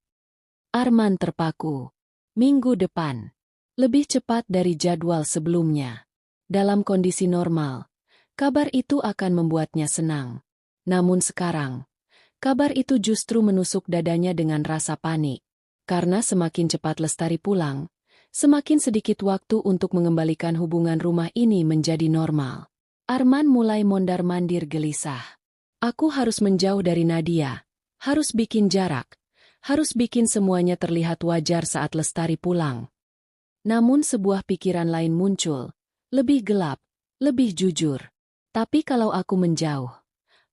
Arman terpaku. Minggu depan. Lebih cepat dari jadwal sebelumnya. Dalam kondisi normal, kabar itu akan membuatnya senang. Namun sekarang, kabar itu justru menusuk dadanya dengan rasa panik. Karena semakin cepat Lestari pulang, semakin sedikit waktu untuk mengembalikan hubungan rumah ini menjadi normal. Arman mulai mondar-mandir gelisah. "Aku harus menjauh dari Nadia. Harus bikin jarak. Harus bikin semuanya terlihat wajar saat Lestari pulang." Namun sebuah pikiran lain muncul, lebih gelap, lebih jujur. Tapi kalau aku menjauh,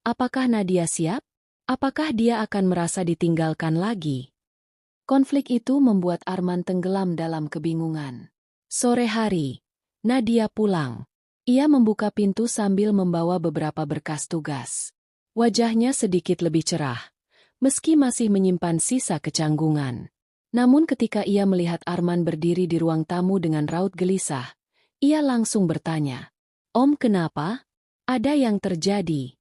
apakah Nadia siap? Apakah dia akan merasa ditinggalkan lagi? Konflik itu membuat Arman tenggelam dalam kebingungan. Sore hari, Nadia pulang. Ia membuka pintu sambil membawa beberapa berkas tugas. Wajahnya sedikit lebih cerah, meski masih menyimpan sisa kecanggungan. Namun ketika ia melihat Arman berdiri di ruang tamu dengan raut gelisah, ia langsung bertanya, "Om, kenapa? Ada yang terjadi?"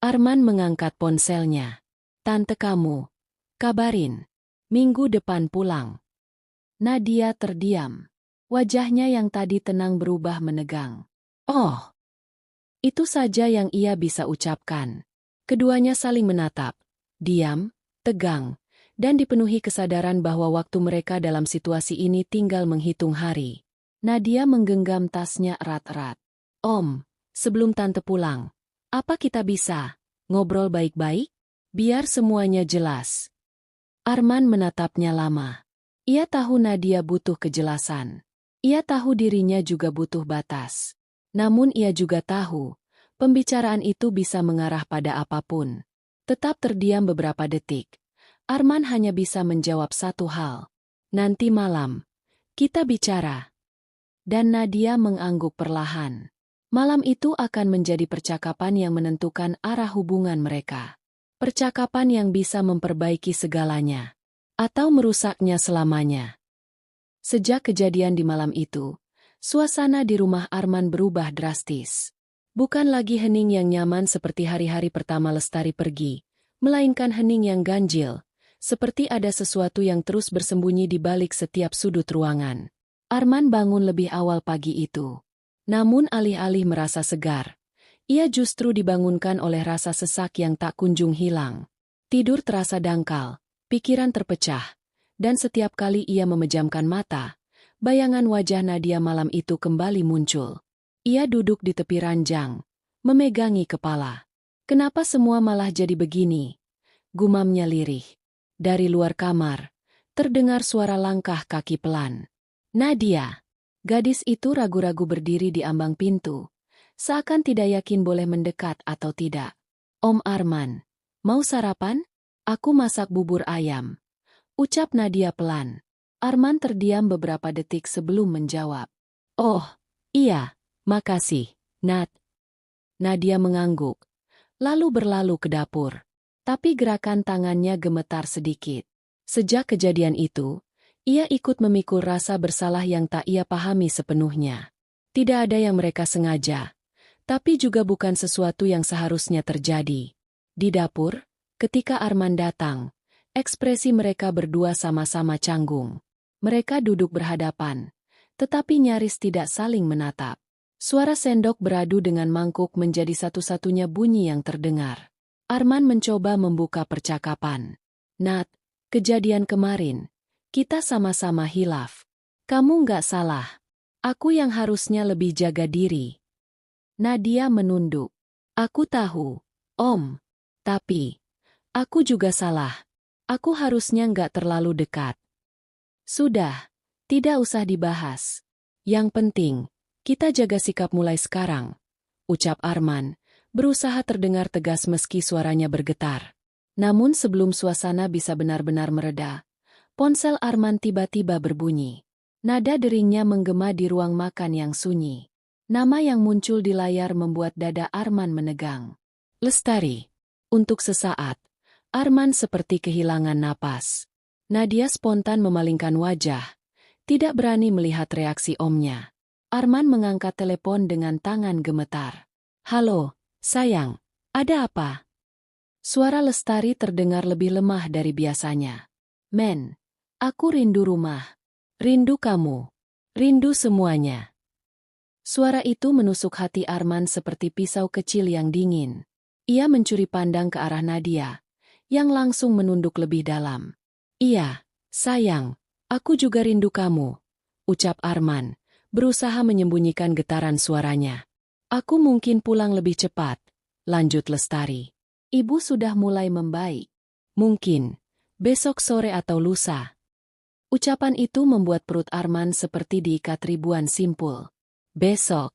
Arman mengangkat ponselnya. "Tante kamu, kabarin. Minggu depan pulang." Nadia terdiam. Wajahnya yang tadi tenang berubah menegang. Oh, itu saja yang ia bisa ucapkan. Keduanya saling menatap, diam, tegang, dan dipenuhi kesadaran bahwa waktu mereka dalam situasi ini tinggal menghitung hari. Nadia menggenggam tasnya erat-erat. "Om, sebelum tante pulang, apa kita bisa ngobrol baik-baik? Biar semuanya jelas." Arman menatapnya lama. Ia tahu Nadia butuh kejelasan. Ia tahu dirinya juga butuh batas. Namun ia juga tahu, pembicaraan itu bisa mengarah pada apapun. Tetap terdiam beberapa detik. Arman hanya bisa menjawab satu hal. "Nanti malam, kita bicara." Dan Nadia mengangguk perlahan. Malam itu akan menjadi percakapan yang menentukan arah hubungan mereka. Percakapan yang bisa memperbaiki segalanya. Atau merusaknya selamanya. Sejak kejadian di malam itu, suasana di rumah Arman berubah drastis. Bukan lagi hening yang nyaman seperti hari-hari pertama Lestari pergi, melainkan hening yang ganjil, seperti ada sesuatu yang terus bersembunyi di balik setiap sudut ruangan. Arman bangun lebih awal pagi itu. Namun alih-alih merasa segar, ia justru dibangunkan oleh rasa sesak yang tak kunjung hilang. Tidur terasa dangkal, pikiran terpecah, dan setiap kali ia memejamkan mata, bayangan wajah Nadia malam itu kembali muncul. Ia duduk di tepi ranjang, memegangi kepala. "Kenapa semua malah jadi begini?" gumamnya lirih. Dari luar kamar, terdengar suara langkah kaki pelan. "Nadia." Gadis itu ragu-ragu berdiri di ambang pintu, seakan tidak yakin boleh mendekat atau tidak. "Om Arman, mau sarapan? Aku masak bubur ayam," ucap Nadia pelan. Arman terdiam beberapa detik sebelum menjawab. "Oh, iya, makasih, Nat." Nadia mengangguk, lalu berlalu ke dapur. Tapi gerakan tangannya gemetar sedikit. Sejak kejadian itu, ia ikut memikul rasa bersalah yang tak ia pahami sepenuhnya. Tidak ada yang mereka sengaja, tapi juga bukan sesuatu yang seharusnya terjadi. Di dapur, ketika Arman datang, ekspresi mereka berdua sama-sama canggung. Mereka duduk berhadapan, tetapi nyaris tidak saling menatap. Suara sendok beradu dengan mangkuk menjadi satu-satunya bunyi yang terdengar. Arman mencoba membuka percakapan. "Nat, kejadian kemarin, kita sama-sama hilaf. Kamu nggak salah. Aku yang harusnya lebih jaga diri." Nadia menunduk. "Aku tahu, Om. Tapi, aku juga salah. Aku harusnya nggak terlalu dekat." "Sudah, tidak usah dibahas. Yang penting, kita jaga sikap mulai sekarang," ucap Arman, berusaha terdengar tegas meski suaranya bergetar. Namun sebelum suasana bisa benar-benar mereda, ponsel Arman tiba-tiba berbunyi. Nada deringnya menggema di ruang makan yang sunyi. Nama yang muncul di layar membuat dada Arman menegang. "Lestari." Untuk sesaat, Arman seperti kehilangan napas. Nadia spontan memalingkan wajah, tidak berani melihat reaksi omnya. Arman mengangkat telepon dengan tangan gemetar. "Halo, sayang, ada apa?" Suara Lestari terdengar lebih lemah dari biasanya. "Men, aku rindu rumah. Rindu kamu. Rindu semuanya." Suara itu menusuk hati Arman seperti pisau kecil yang dingin. Ia mencuri pandang ke arah Nadia, yang langsung menunduk lebih dalam. "Iya, sayang, aku juga rindu kamu," ucap Arman, berusaha menyembunyikan getaran suaranya. "Aku mungkin pulang lebih cepat," lanjut Lestari. "Ibu sudah mulai membaik. Mungkin besok sore atau lusa." Ucapan itu membuat perut Arman seperti diikat ribuan simpul. Besok,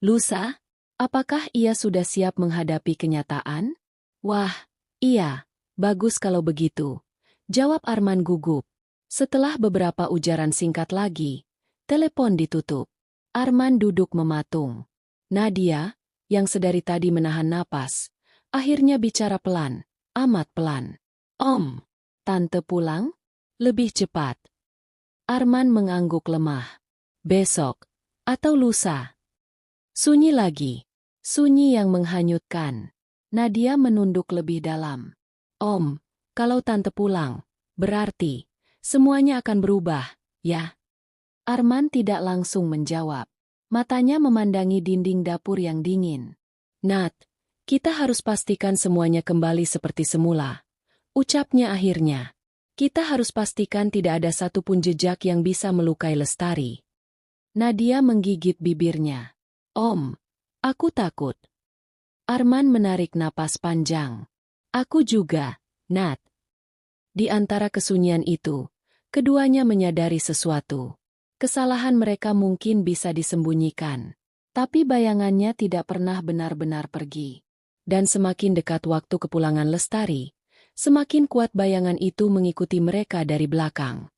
lusa, apakah ia sudah siap menghadapi kenyataan? Wah, iya, bagus kalau begitu, jawab Arman gugup. Setelah beberapa ujaran singkat lagi, telepon ditutup. Arman duduk mematung. Nadia, yang sedari tadi menahan napas, akhirnya bicara pelan, amat pelan. Om, tante pulang? Lebih cepat. Arman mengangguk lemah. Besok, atau lusa. Sunyi lagi. Sunyi yang menghanyutkan. Nadia menunduk lebih dalam. Om, kalau tante pulang, berarti semuanya akan berubah, ya? Arman tidak langsung menjawab. Matanya memandangi dinding dapur yang dingin. Nat, kita harus pastikan semuanya kembali seperti semula. Ucapnya akhirnya. Kita harus pastikan tidak ada satupun jejak yang bisa melukai Lestari. Nadia menggigit bibirnya. Om, aku takut. Arman menarik napas panjang. Aku juga, Nat. Di antara kesunyian itu, keduanya menyadari sesuatu. Kesalahan mereka mungkin bisa disembunyikan, tapi bayangannya tidak pernah benar-benar pergi. Dan semakin dekat waktu kepulangan Lestari, semakin kuat bayangan itu mengikuti mereka dari belakang.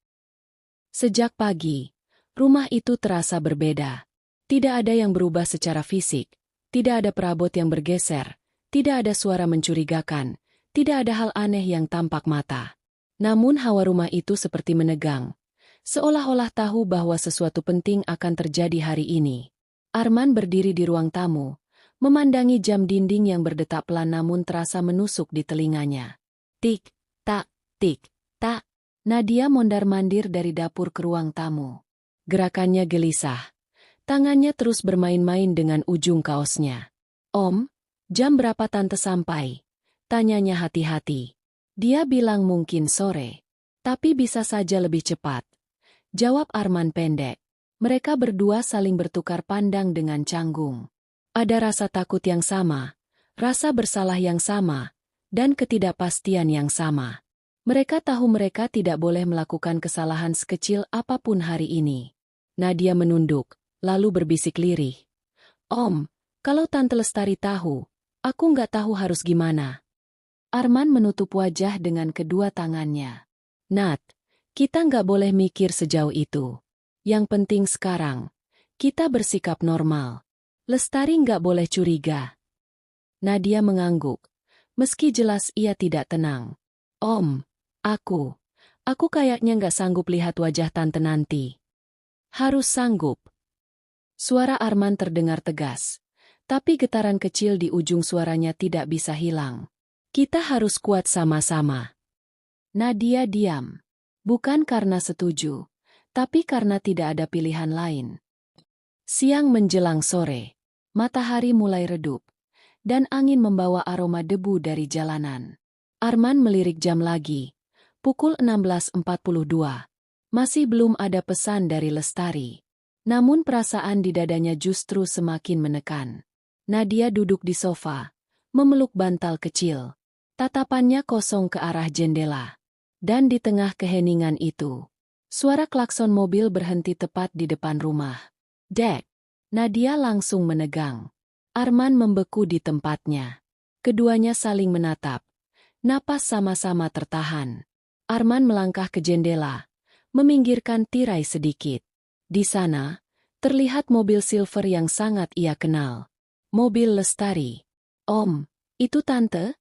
Sejak pagi, rumah itu terasa berbeda. Tidak ada yang berubah secara fisik, tidak ada perabot yang bergeser, tidak ada suara mencurigakan, tidak ada hal aneh yang tampak mata. Namun hawa rumah itu seperti menegang, seolah-olah tahu bahwa sesuatu penting akan terjadi hari ini. Arman berdiri di ruang tamu, memandangi jam dinding yang berdetak pelan namun terasa menusuk di telinganya. Tik, tak, tik, tak. Nadia mondar-mandir dari dapur ke ruang tamu. Gerakannya gelisah. Tangannya terus bermain-main dengan ujung kaosnya. Om, jam berapa tante sampai? Tanyanya hati-hati. Dia bilang mungkin sore. Tapi bisa saja lebih cepat. Jawab Arman pendek. Mereka berdua saling bertukar pandang dengan canggung. Ada rasa takut yang sama, rasa bersalah yang sama, dan ketidakpastian yang sama. Mereka tahu mereka tidak boleh melakukan kesalahan sekecil apapun hari ini. Nadia menunduk, lalu berbisik lirih. Om, kalau Tante Lestari tahu, aku nggak tahu harus gimana. Arman menutup wajah dengan kedua tangannya. Nat, kita nggak boleh mikir sejauh itu. Yang penting sekarang, kita bersikap normal. Lestari nggak boleh curiga. Nadia mengangguk, meski jelas ia tidak tenang. Om, aku kayaknya nggak sanggup lihat wajah tante nanti. Harus sanggup. Suara Arman terdengar tegas, tapi getaran kecil di ujung suaranya tidak bisa hilang. Kita harus kuat sama-sama. Nadia diam. Bukan karena setuju, tapi karena tidak ada pilihan lain. Siang menjelang sore, matahari mulai redup, dan angin membawa aroma debu dari jalanan. Arman melirik jam lagi. Pukul 16.42. Masih belum ada pesan dari Lestari. Namun perasaan di dadanya justru semakin menekan. Nadia duduk di sofa, memeluk bantal kecil. Tatapannya kosong ke arah jendela. Dan di tengah keheningan itu, suara klakson mobil berhenti tepat di depan rumah. Dek! Nadia langsung menegang. Arman membeku di tempatnya. Keduanya saling menatap. Napas sama-sama tertahan. Arman melangkah ke jendela, meminggirkan tirai sedikit. Di sana, terlihat mobil silver yang sangat ia kenal. Mobil Lestari. Om, itu tante?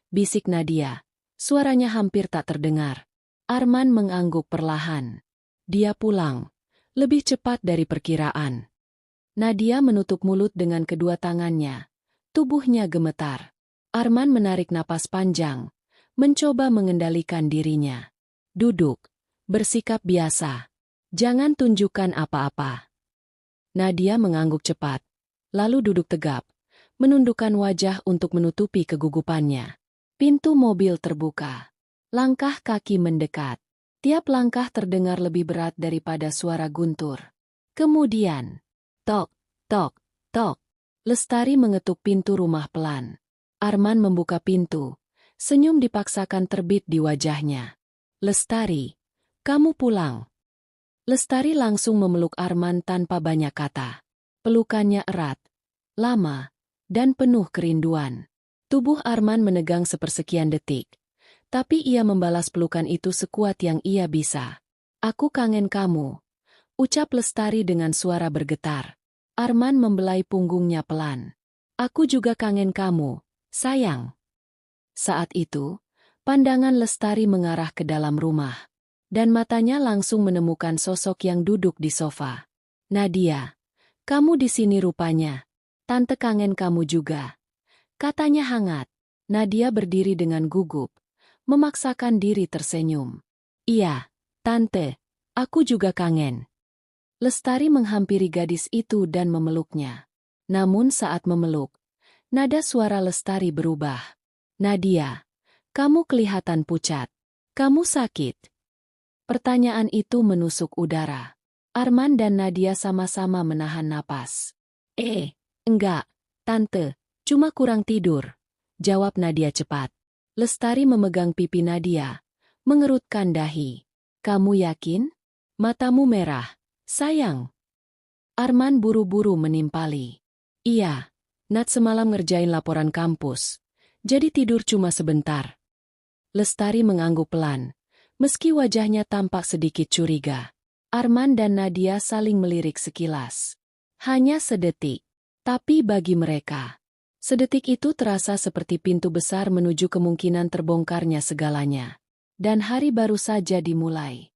Bisik Nadia. Suaranya hampir tak terdengar. Arman mengangguk perlahan. Dia pulang. Lebih cepat dari perkiraan. Nadia menutup mulut dengan kedua tangannya. Tubuhnya gemetar. Arman menarik napas panjang. Mencoba mengendalikan dirinya. Duduk. Bersikap biasa. Jangan tunjukkan apa-apa. Nadia mengangguk cepat. Lalu duduk tegap. Menundukkan wajah untuk menutupi kegugupannya. Pintu mobil terbuka. Langkah kaki mendekat. Tiap langkah terdengar lebih berat daripada suara guntur. Kemudian, tok, tok, tok. Lestari mengetuk pintu rumah pelan. Arman membuka pintu. Senyum dipaksakan terbit di wajahnya. Lestari, kamu pulang. Lestari langsung memeluk Arman tanpa banyak kata. Pelukannya erat, lama, dan penuh kerinduan. Tubuh Arman menegang sepersekian detik. Tapi ia membalas pelukan itu sekuat yang ia bisa. "Aku kangen kamu," ucap Lestari dengan suara bergetar. Arman membelai punggungnya pelan. "Aku juga kangen kamu, sayang." Saat itu, pandangan Lestari mengarah ke dalam rumah. Dan matanya langsung menemukan sosok yang duduk di sofa. "Nadia, kamu di sini rupanya. Tante kangen kamu juga," katanya hangat. Nadia berdiri dengan gugup, memaksakan diri tersenyum. "Iya, Tante, aku juga kangen." Lestari menghampiri gadis itu dan memeluknya. Namun saat memeluk, nada suara Lestari berubah. "Nadia, kamu kelihatan pucat. Kamu sakit?" Pertanyaan itu menusuk udara. Arman dan Nadia sama-sama menahan napas. Enggak, Tante, cuma kurang tidur," jawab Nadia cepat. Lestari memegang pipi Nadia, mengerutkan dahi. "Kamu yakin? Matamu merah, sayang." Arman buru-buru menimpali. "Iya, Nat semalam ngerjain laporan kampus, jadi tidur cuma sebentar." Lestari mengangguk pelan, meski wajahnya tampak sedikit curiga. Arman dan Nadia saling melirik sekilas. Hanya sedetik. Tapi bagi mereka, sedetik itu terasa seperti pintu besar menuju kemungkinan terbongkarnya segalanya. Dan hari baru saja dimulai.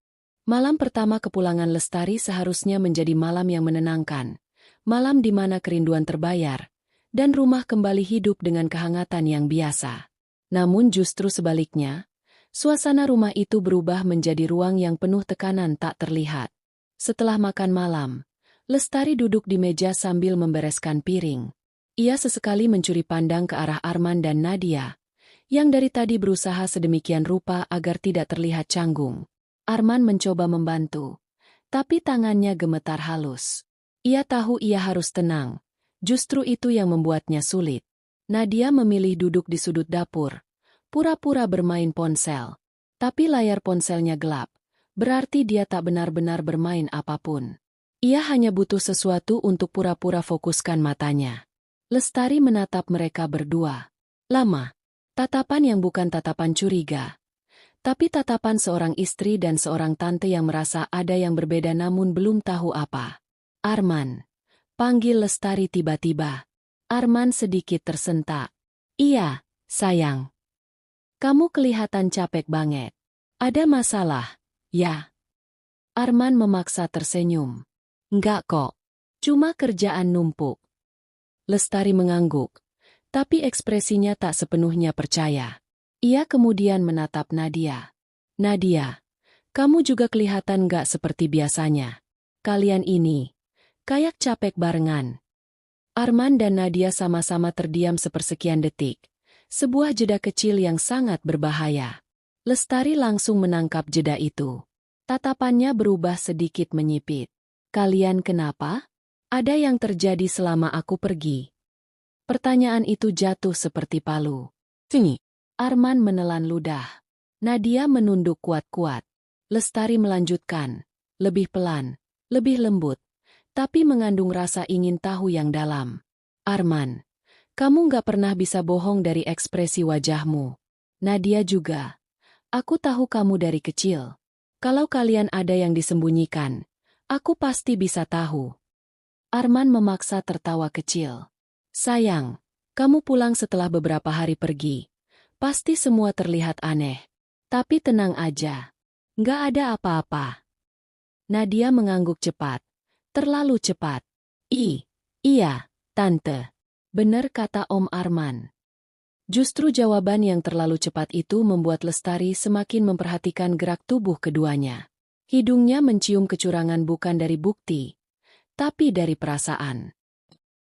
Malam pertama kepulangan Lestari seharusnya menjadi malam yang menenangkan. Malam di mana kerinduan terbayar, dan rumah kembali hidup dengan kehangatan yang biasa. Namun justru sebaliknya, suasana rumah itu berubah menjadi ruang yang penuh tekanan tak terlihat. Setelah makan malam, Lestari duduk di meja sambil membereskan piring. Ia sesekali mencuri pandang ke arah Arman dan Nadia, yang dari tadi berusaha sedemikian rupa agar tidak terlihat canggung. Arman mencoba membantu, tapi tangannya gemetar halus. Ia tahu ia harus tenang, justru itu yang membuatnya sulit. Nadia memilih duduk di sudut dapur, pura-pura bermain ponsel. Tapi layar ponselnya gelap, berarti dia tak benar-benar bermain apapun. Ia hanya butuh sesuatu untuk pura-pura fokuskan matanya. Lestari menatap mereka berdua. Lama. Tatapan yang bukan tatapan curiga. Tapi tatapan seorang istri dan seorang tante yang merasa ada yang berbeda namun belum tahu apa. "Arman," panggil Lestari tiba-tiba. Arman sedikit tersentak. "Iya, sayang. Kamu kelihatan capek banget. Ada masalah, ya?" Arman memaksa tersenyum. "Enggak kok. Cuma kerjaan numpuk." Lestari mengangguk, tapi ekspresinya tak sepenuhnya percaya. Ia kemudian menatap Nadia. "Nadia, kamu juga kelihatan gak seperti biasanya. Kalian ini, kayak capek barengan." Arman dan Nadia sama-sama terdiam sepersekian detik. Sebuah jeda kecil yang sangat berbahaya. Lestari langsung menangkap jeda itu. Tatapannya berubah sedikit menyipit. "Kalian kenapa? Ada yang terjadi selama aku pergi?" Pertanyaan itu jatuh seperti palu. "Sini." Arman menelan ludah. Nadia menunduk kuat-kuat. Lestari melanjutkan, lebih pelan, lebih lembut, tapi mengandung rasa ingin tahu yang dalam. "Arman, kamu gak pernah bisa bohong dari ekspresi wajahmu. Nadia juga. Aku tahu kamu dari kecil. Kalau kalian ada yang disembunyikan, aku pasti bisa tahu." Arman memaksa tertawa kecil. "Sayang, kamu pulang setelah beberapa hari pergi. Pasti semua terlihat aneh. Tapi tenang aja. Nggak ada apa-apa." Nadia mengangguk cepat. Terlalu cepat. Iya, Tante. Benar kata Om Arman." Justru jawaban yang terlalu cepat itu membuat Lestari semakin memperhatikan gerak tubuh keduanya. Hidungnya mencium kecurangan bukan dari bukti, tapi dari perasaan.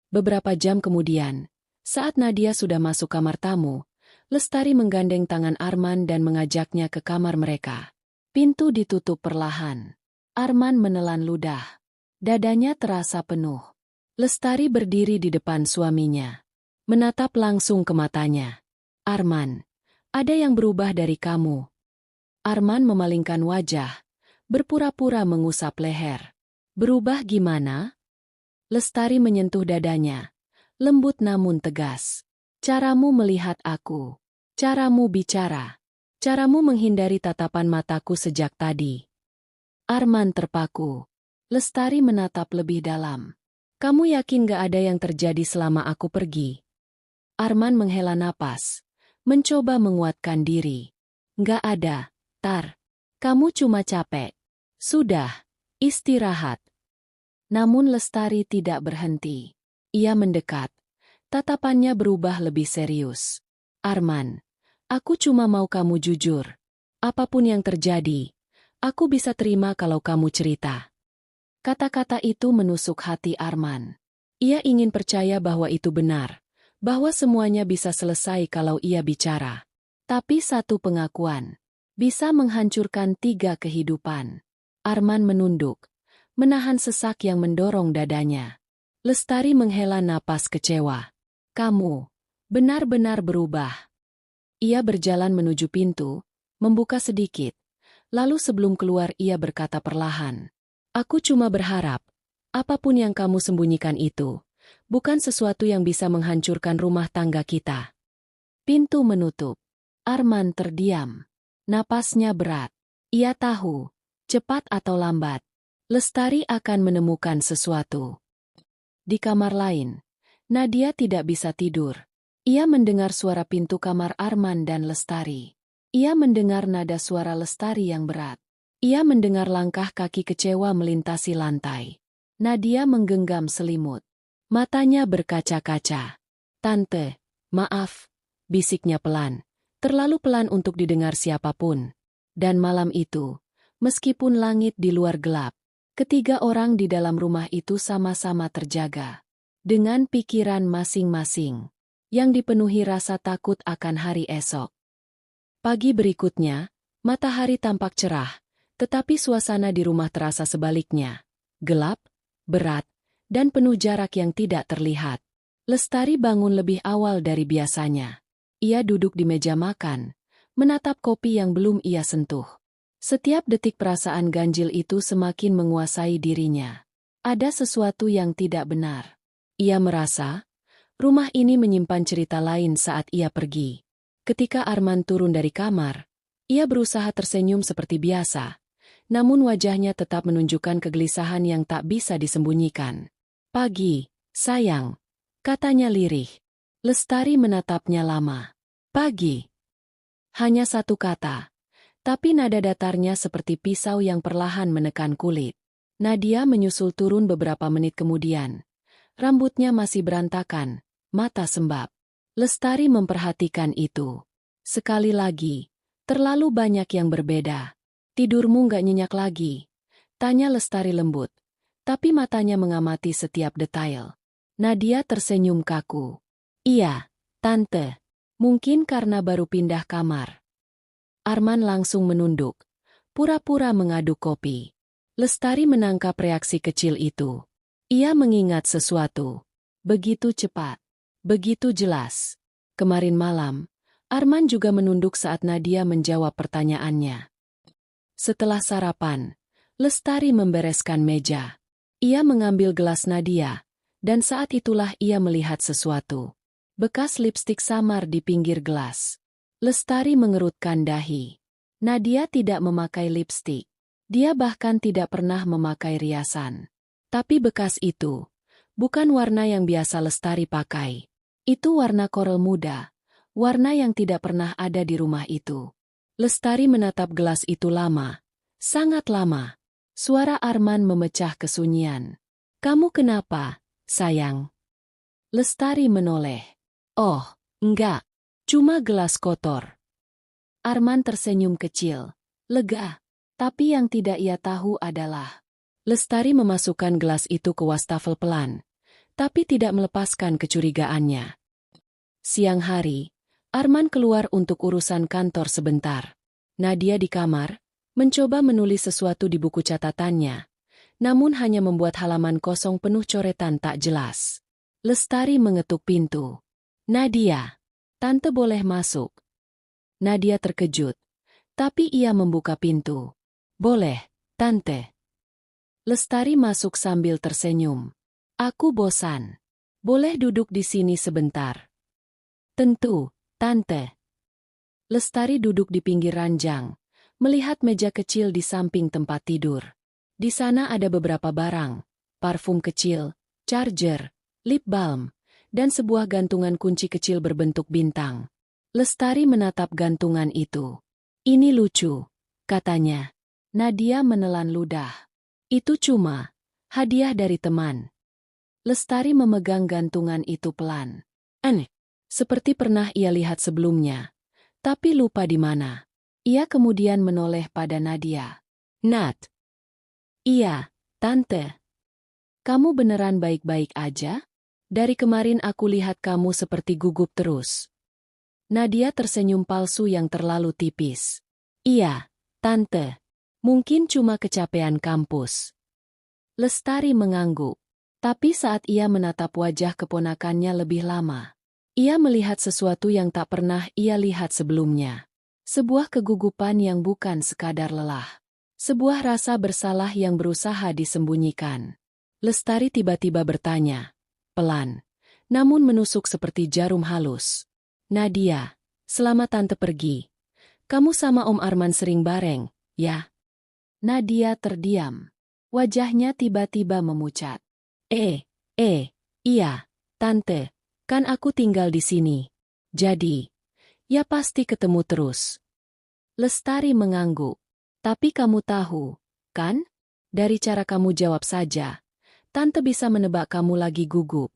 Beberapa jam kemudian, saat Nadia sudah masuk kamar tamu, Lestari menggandeng tangan Arman dan mengajaknya ke kamar mereka. Pintu ditutup perlahan. Arman menelan ludah. Dadanya terasa penuh. Lestari berdiri di depan suaminya, menatap langsung ke matanya. "Arman, ada yang berubah dari kamu." Arman memalingkan wajah, berpura-pura mengusap leher. Berubah gimana? Lestari menyentuh dadanya, lembut namun tegas. Caramu melihat aku, caramu bicara, caramu menghindari tatapan mataku sejak tadi. Arman terpaku. Lestari menatap lebih dalam. Kamu yakin gak ada yang terjadi selama aku pergi? Arman menghela napas, mencoba menguatkan diri. Gak ada, Tar. Kamu cuma capek. Sudah, istirahat. Namun Lestari tidak berhenti. Ia mendekat. Tatapannya berubah lebih serius. Arman, aku cuma mau kamu jujur. Apapun yang terjadi, aku bisa terima kalau kamu cerita. Kata-kata itu menusuk hati Arman. Ia ingin percaya bahwa itu benar, bahwa semuanya bisa selesai kalau ia bicara. Tapi satu pengakuan bisa menghancurkan 3 kehidupan. Arman menunduk, menahan sesak yang mendorong dadanya. Lestari menghela napas kecewa. Kamu benar-benar berubah. Ia berjalan menuju pintu, membuka sedikit, lalu sebelum keluar ia berkata perlahan. Aku cuma berharap, apapun yang kamu sembunyikan itu, bukan sesuatu yang bisa menghancurkan rumah tangga kita. Pintu menutup. Arman terdiam. Napasnya berat. Ia tahu, cepat atau lambat, Lestari akan menemukan sesuatu. Di kamar lain, Nadia tidak bisa tidur. Ia mendengar suara pintu kamar Arman dan Lestari. Ia mendengar nada suara Lestari yang berat. Ia mendengar langkah kaki kecewa melintasi lantai. Nadia menggenggam selimut. Matanya berkaca-kaca. Tante, maaf, bisiknya pelan. Terlalu pelan untuk didengar siapapun. Dan malam itu, meskipun langit di luar gelap, ketiga orang di dalam rumah itu sama-sama terjaga. Dengan pikiran masing-masing, yang dipenuhi rasa takut akan hari esok. Pagi berikutnya, matahari tampak cerah, tetapi suasana di rumah terasa sebaliknya. Gelap, berat, dan penuh jarak yang tidak terlihat. Lestari bangun lebih awal dari biasanya. Ia duduk di meja makan, menatap kopi yang belum ia sentuh. Setiap detik perasaan ganjil itu semakin menguasai dirinya. Ada sesuatu yang tidak benar. Ia merasa, rumah ini menyimpan cerita lain saat ia pergi. Ketika Arman turun dari kamar, ia berusaha tersenyum seperti biasa, namun wajahnya tetap menunjukkan kegelisahan yang tak bisa disembunyikan. Pagi, sayang, katanya lirih. Lestari menatapnya lama. Pagi. Hanya satu kata. Tapi nada datarnya seperti pisau yang perlahan menekan kulit. Nadia menyusul turun beberapa menit kemudian. Rambutnya masih berantakan, mata sembab. Lestari memperhatikan itu. Sekali lagi, terlalu banyak yang berbeda. Tidurmu nggak nyenyak lagi? Tanya Lestari lembut. Tapi matanya mengamati setiap detail. Nadia tersenyum kaku. Iya, Tante. Mungkin karena baru pindah kamar. Arman langsung menunduk, pura-pura mengaduk kopi. Lestari menangkap reaksi kecil itu. Ia mengingat sesuatu. Begitu cepat, begitu jelas. Kemarin malam, Arman juga menunduk saat Nadia menjawab pertanyaannya. Setelah sarapan, Lestari membereskan meja. Ia mengambil gelas Nadia, dan saat itulah ia melihat sesuatu. Bekas lipstik samar di pinggir gelas. Lestari mengerutkan dahi. Nadia tidak memakai lipstik. Dia bahkan tidak pernah memakai riasan. Tapi bekas itu bukan warna yang biasa Lestari pakai. Itu warna korel muda, warna yang tidak pernah ada di rumah itu. Lestari menatap gelas itu lama, sangat lama. Suara Arman memecah kesunyian. Kamu kenapa, sayang? Lestari menoleh. Oh, enggak. Cuma gelas kotor. Arman tersenyum kecil, lega. Tapi yang tidak ia tahu adalah, Lestari memasukkan gelas itu ke wastafel pelan, tapi tidak melepaskan kecurigaannya. Siang hari, Arman keluar untuk urusan kantor sebentar. Nadia di kamar, mencoba menulis sesuatu di buku catatannya, namun hanya membuat halaman kosong penuh coretan tak jelas. Lestari mengetuk pintu. Nadia. Tante boleh masuk. Nadia terkejut, tapi ia membuka pintu. Boleh, Tante. Lestari masuk sambil tersenyum. Aku bosan. Boleh duduk di sini sebentar? Tentu, Tante. Lestari duduk di pinggir ranjang, melihat meja kecil di samping tempat tidur. Di sana ada beberapa barang, parfum kecil, charger, lip balm, dan sebuah gantungan kunci kecil berbentuk bintang. Lestari menatap gantungan itu. Ini lucu, katanya. Nadia menelan ludah. Itu cuma hadiah dari teman. Lestari memegang gantungan itu pelan. Aneh, seperti pernah ia lihat sebelumnya, tapi lupa di mana. Ia kemudian menoleh pada Nadia. Nat. Iya, Tante. Kamu beneran baik-baik aja? Dari kemarin aku lihat kamu seperti gugup terus. Nadia tersenyum palsu yang terlalu tipis. Iya, Tante. Mungkin cuma kecapean kampus. Lestari mengangguk. Tapi saat ia menatap wajah keponakannya lebih lama, ia melihat sesuatu yang tak pernah ia lihat sebelumnya. Sebuah kegugupan yang bukan sekadar lelah. Sebuah rasa bersalah yang berusaha disembunyikan. Lestari tiba-tiba bertanya, pelan, namun menusuk seperti jarum halus. Nadia, selama Tante pergi, kamu sama Om Arman sering bareng, ya? Nadia terdiam. Wajahnya tiba-tiba memucat. Iya, Tante, kan aku tinggal di sini. Jadi, ya pasti ketemu terus. Lestari mengangguk. Tapi kamu tahu, kan? Dari cara kamu jawab saja, Tante bisa menebak kamu lagi gugup.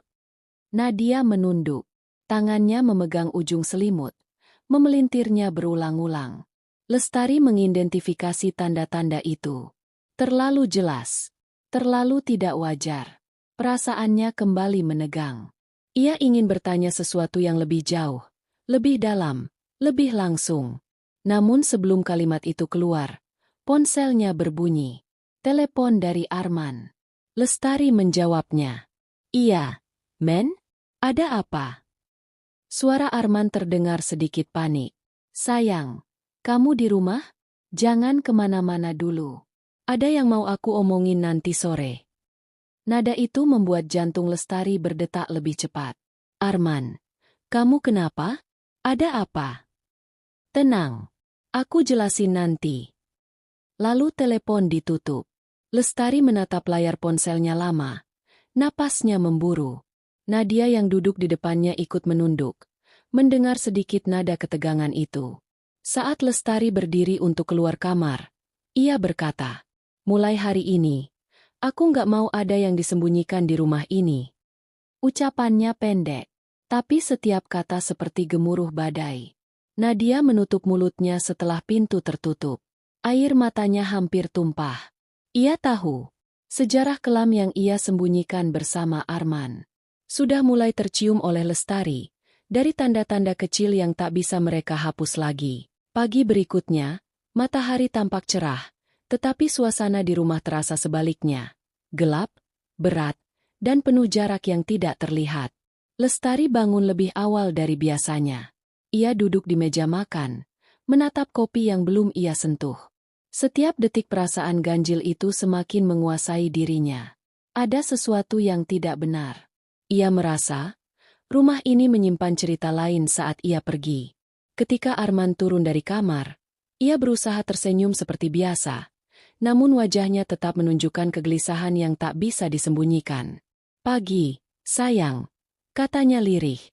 Nadia menunduk. Tangannya memegang ujung selimut, memelintirnya berulang-ulang. Lestari mengidentifikasi tanda-tanda itu. Terlalu jelas. Terlalu tidak wajar. Perasaannya kembali menegang. Ia ingin bertanya sesuatu yang lebih jauh, lebih dalam, lebih langsung. Namun sebelum kalimat itu keluar, ponselnya berbunyi. Telepon dari Arman. Lestari menjawabnya. Iya, Men? Ada apa? Suara Arman terdengar sedikit panik. Sayang, kamu di rumah? Jangan kemana-mana dulu. Ada yang mau aku omongin nanti sore. Nada itu membuat jantung Lestari berdetak lebih cepat. Arman, kamu kenapa? Ada apa? Tenang, aku jelasin nanti. Lalu telepon ditutup. Lestari menatap layar ponselnya lama. Napasnya memburu. Nadia yang duduk di depannya ikut menunduk, mendengar sedikit nada ketegangan itu. Saat Lestari berdiri untuk keluar kamar, ia berkata, mulai hari ini, aku nggak mau ada yang disembunyikan di rumah ini. Ucapannya pendek, tapi setiap kata seperti gemuruh badai. Nadia menutup mulutnya setelah pintu tertutup. Air matanya hampir tumpah. Ia tahu, sejarah kelam yang ia sembunyikan bersama Arman sudah mulai tercium oleh Lestari, dari tanda-tanda kecil yang tak bisa mereka hapus lagi. Pagi berikutnya, matahari tampak cerah, tetapi suasana di rumah terasa sebaliknya. Gelap, berat, dan penuh jarak yang tidak terlihat. Lestari bangun lebih awal dari biasanya. Ia duduk di meja makan, menatap kopi yang belum ia sentuh. Setiap detik perasaan ganjil itu semakin menguasai dirinya. Ada sesuatu yang tidak benar. Ia merasa, rumah ini menyimpan cerita lain saat ia pergi. Ketika Arman turun dari kamar, ia berusaha tersenyum seperti biasa, namun wajahnya tetap menunjukkan kegelisahan yang tak bisa disembunyikan. Pagi, sayang, katanya lirih.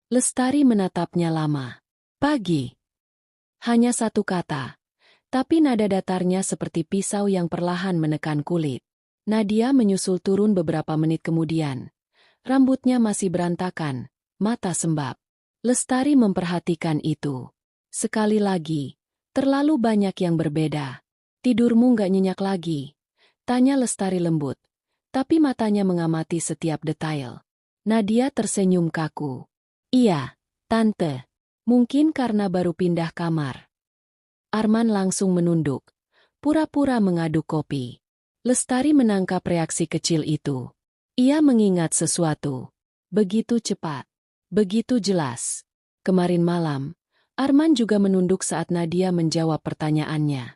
Lestari menatapnya lama. Pagi. Hanya satu kata, tapi nada datarnya seperti pisau yang perlahan menekan kulit. Nadia menyusul turun beberapa menit kemudian. Rambutnya masih berantakan, mata sembab. Lestari memperhatikan itu. Sekali lagi, terlalu banyak yang berbeda. Tidurmu nggak nyenyak lagi? Tanya Lestari lembut, tapi matanya mengamati setiap detail. Nadia tersenyum kaku. Iya, Tante. Mungkin karena baru pindah kamar. Arman langsung menunduk, pura-pura mengaduk kopi. Lestari menangkap reaksi kecil itu. Ia mengingat sesuatu. Begitu cepat. Begitu jelas. Kemarin malam, Arman juga menunduk saat Nadia menjawab pertanyaannya.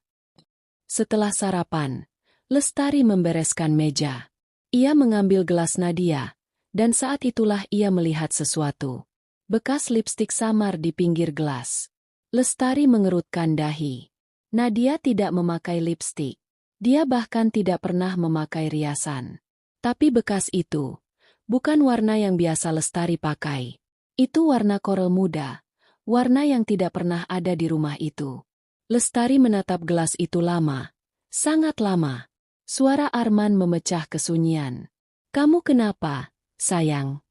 Setelah sarapan, Lestari membereskan meja. Ia mengambil gelas Nadia, dan saat itulah ia melihat sesuatu. Bekas lipstik samar di pinggir gelas. Lestari mengerutkan dahi. Nadia tidak memakai lipstik. Dia bahkan tidak pernah memakai riasan. Tapi bekas itu bukan warna yang biasa Lestari pakai. Itu warna korel muda, warna yang tidak pernah ada di rumah itu. Lestari menatap gelas itu lama, sangat lama. Suara Arman memecah kesunyian. "Kamu kenapa, sayang?"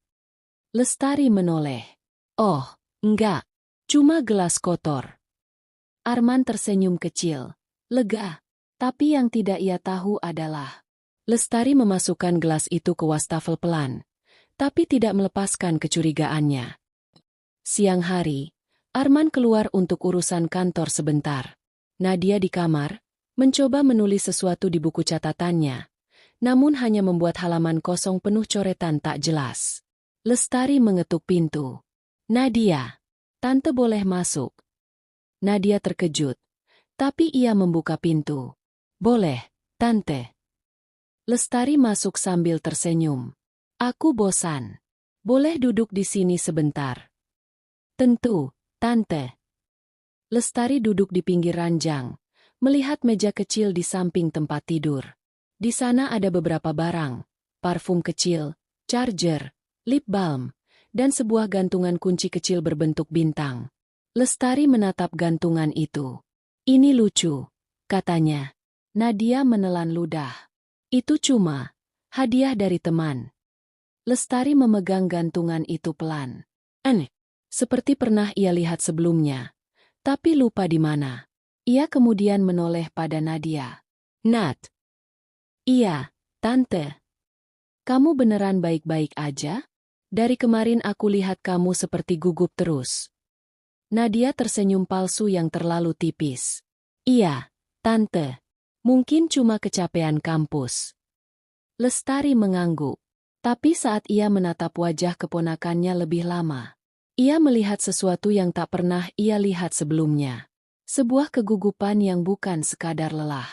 Lestari menoleh. "Oh, enggak. Cuma gelas kotor." Arman tersenyum kecil, lega. Tapi yang tidak ia tahu adalah Lestari memasukkan gelas itu ke wastafel pelan, tapi tidak melepaskan kecurigaannya. Siang hari, Arman keluar untuk urusan kantor sebentar. Nadia di kamar, mencoba menulis sesuatu di buku catatannya, namun hanya membuat halaman kosong penuh coretan tak jelas. Lestari mengetuk pintu. "Nadia, tante boleh masuk?" Nadia terkejut, tapi ia membuka pintu. "Boleh, tante." Lestari masuk sambil tersenyum. "Aku bosan. Boleh duduk di sini sebentar?" "Tentu, tante." Lestari duduk di pinggir ranjang, melihat meja kecil di samping tempat tidur. Di sana ada beberapa barang, parfum kecil, charger, lip balm, dan sebuah gantungan kunci kecil berbentuk bintang. Lestari menatap gantungan itu. "Ini lucu," katanya. Nadia menelan ludah. "Itu cuma hadiah dari teman." Lestari memegang gantungan itu pelan. Aneh, seperti pernah ia lihat sebelumnya, tapi lupa di mana. Ia kemudian menoleh pada Nadia. "Nat." "Iya, tante. Kamu beneran baik-baik aja? Dari kemarin aku lihat kamu seperti gugup terus." Nadia tersenyum palsu yang terlalu tipis. "Iya, tante. Mungkin cuma kecapean kampus." Lestari mengangguk. Tapi saat ia menatap wajah keponakannya lebih lama, ia melihat sesuatu yang tak pernah ia lihat sebelumnya. Sebuah kegugupan yang bukan sekadar lelah.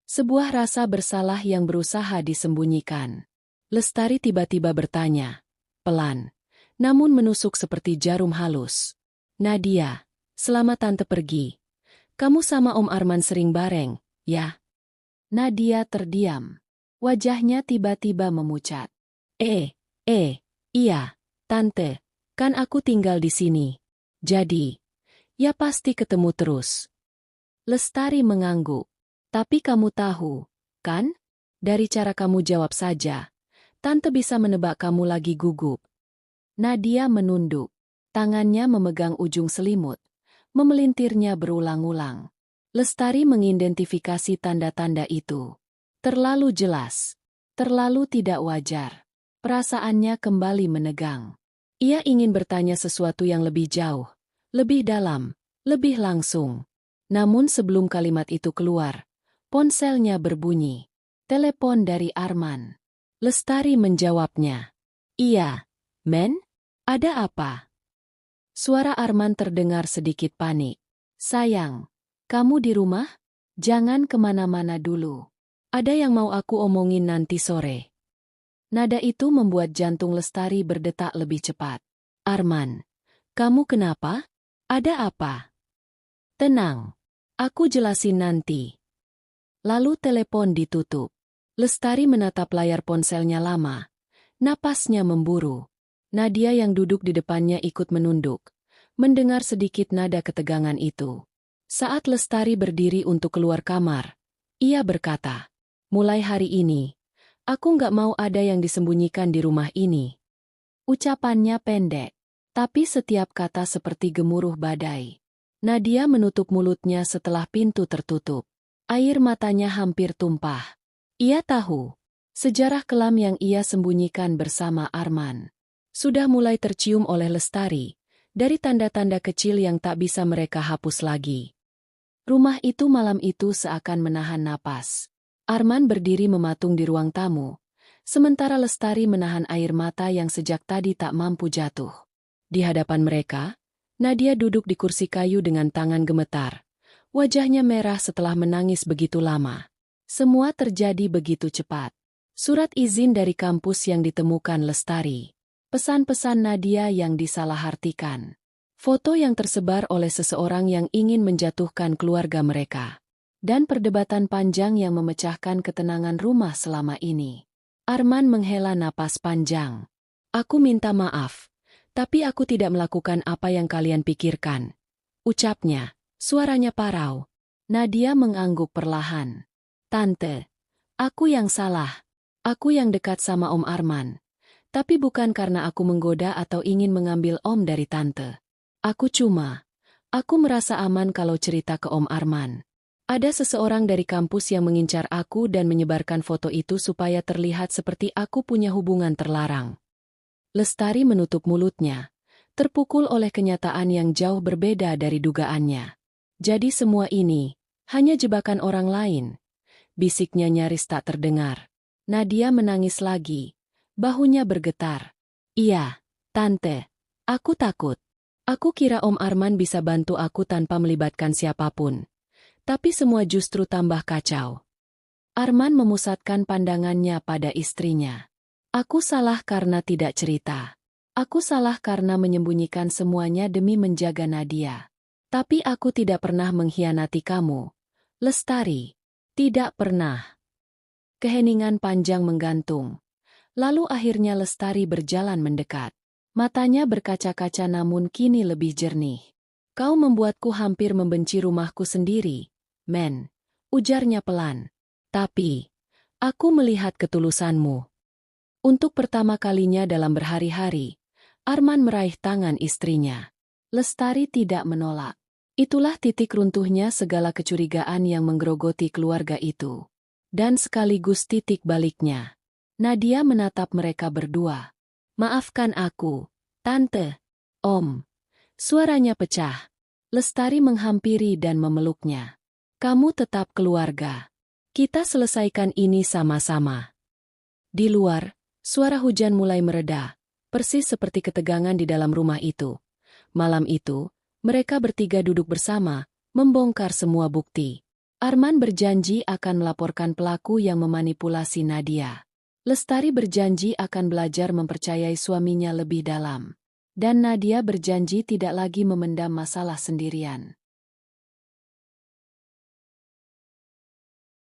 Sebuah rasa bersalah yang berusaha disembunyikan. Lestari tiba-tiba bertanya, pelan, namun menusuk seperti jarum halus. "Nadia, selama tante pergi, kamu sama Om Arman sering bareng, ya?" Nadia terdiam. Wajahnya tiba-tiba memucat. Iya, tante, kan aku tinggal di sini. Jadi, ya pasti ketemu terus." Lestari mengangguk. "Tapi kamu tahu, kan? Dari cara kamu jawab saja, tante bisa menebak kamu lagi gugup." Nadia menunduk. Tangannya memegang ujung selimut, memelintirnya berulang-ulang. Lestari mengidentifikasi tanda-tanda itu. Terlalu jelas, terlalu tidak wajar. Perasaannya kembali menegang. Ia ingin bertanya sesuatu yang lebih jauh, lebih dalam, lebih langsung. Namun sebelum kalimat itu keluar, ponselnya berbunyi. Telepon dari Arman. Lestari menjawabnya. "Iya, Men? Ada apa?" Suara Arman terdengar sedikit panik. "Sayang, kamu di rumah? Jangan kemana-mana dulu. Ada yang mau aku omongin nanti sore." Nada itu membuat jantung Lestari berdetak lebih cepat. "Arman, kamu kenapa? Ada apa?" "Tenang, aku jelasin nanti." Lalu telepon ditutup. Lestari menatap layar ponselnya lama. Napasnya memburu. Nadia yang duduk di depannya ikut menunduk, mendengar sedikit nada ketegangan itu. Saat Lestari berdiri untuk keluar kamar, ia berkata, "Mulai hari ini, aku nggak mau ada yang disembunyikan di rumah ini." Ucapannya pendek, tapi setiap kata seperti gemuruh badai. Nadia menutup mulutnya setelah pintu tertutup. Air matanya hampir tumpah. Ia tahu, sejarah kelam yang ia sembunyikan bersama Arman sudah mulai tercium oleh Lestari, dari tanda-tanda kecil yang tak bisa mereka hapus lagi. Rumah itu malam itu seakan menahan napas. Arman berdiri mematung di ruang tamu, sementara Lestari menahan air mata yang sejak tadi tak mampu jatuh. Di hadapan mereka, Nadia duduk di kursi kayu dengan tangan gemetar. Wajahnya merah setelah menangis begitu lama. Semua terjadi begitu cepat. Surat izin dari kampus yang ditemukan Lestari. Pesan-pesan Nadia yang disalahartikan. Foto yang tersebar oleh seseorang yang ingin menjatuhkan keluarga mereka. Dan perdebatan panjang yang memecahkan ketenangan rumah selama ini. Arman menghela napas panjang. Aku minta maaf, tapi aku tidak melakukan apa yang kalian pikirkan. Ucapnya, suaranya parau. Nadia mengangguk perlahan. Tante, aku yang salah. Aku yang dekat sama Om Arman. Tapi bukan karena aku menggoda atau ingin mengambil Om dari Tante. Aku merasa aman kalau cerita ke Om Arman. Ada seseorang dari kampus yang mengincar aku dan menyebarkan foto itu supaya terlihat seperti aku punya hubungan terlarang. Lestari menutup mulutnya, terpukul oleh kenyataan yang jauh berbeda dari dugaannya. Jadi semua ini hanya jebakan orang lain. Bisiknya nyaris tak terdengar. Nadia menangis lagi. Bahunya bergetar. Iya, Tante. Aku takut. Aku kira Om Arman bisa bantu aku tanpa melibatkan siapapun. Tapi semua justru tambah kacau. Arman memusatkan pandangannya pada istrinya. Aku salah karena tidak cerita. Aku salah karena menyembunyikan semuanya demi menjaga Nadia. Tapi aku tidak pernah mengkhianati kamu. Lestari. Tidak pernah. Keheningan panjang menggantung. Lalu akhirnya Lestari berjalan mendekat. Matanya berkaca-kaca namun kini lebih jernih. Kau membuatku hampir membenci rumahku sendiri, Men. Ujarnya pelan. Tapi, aku melihat ketulusanmu. Untuk pertama kalinya dalam berhari-hari, Arman meraih tangan istrinya. Lestari tidak menolak. Itulah titik runtuhnya segala kecurigaan yang menggerogoti keluarga itu. Dan sekaligus titik baliknya. Nadia menatap mereka berdua. Maafkan aku, Tante. Om. Suaranya pecah. Lestari menghampiri dan memeluknya. Kamu tetap keluarga. Kita selesaikan ini sama-sama. Di luar, suara hujan mulai mereda, persis seperti ketegangan di dalam rumah itu. Malam itu, mereka bertiga duduk bersama, membongkar semua bukti. Arman berjanji akan melaporkan pelaku yang memanipulasi Nadia. Lestari berjanji akan belajar mempercayai suaminya lebih dalam. Dan Nadia berjanji tidak lagi memendam masalah sendirian.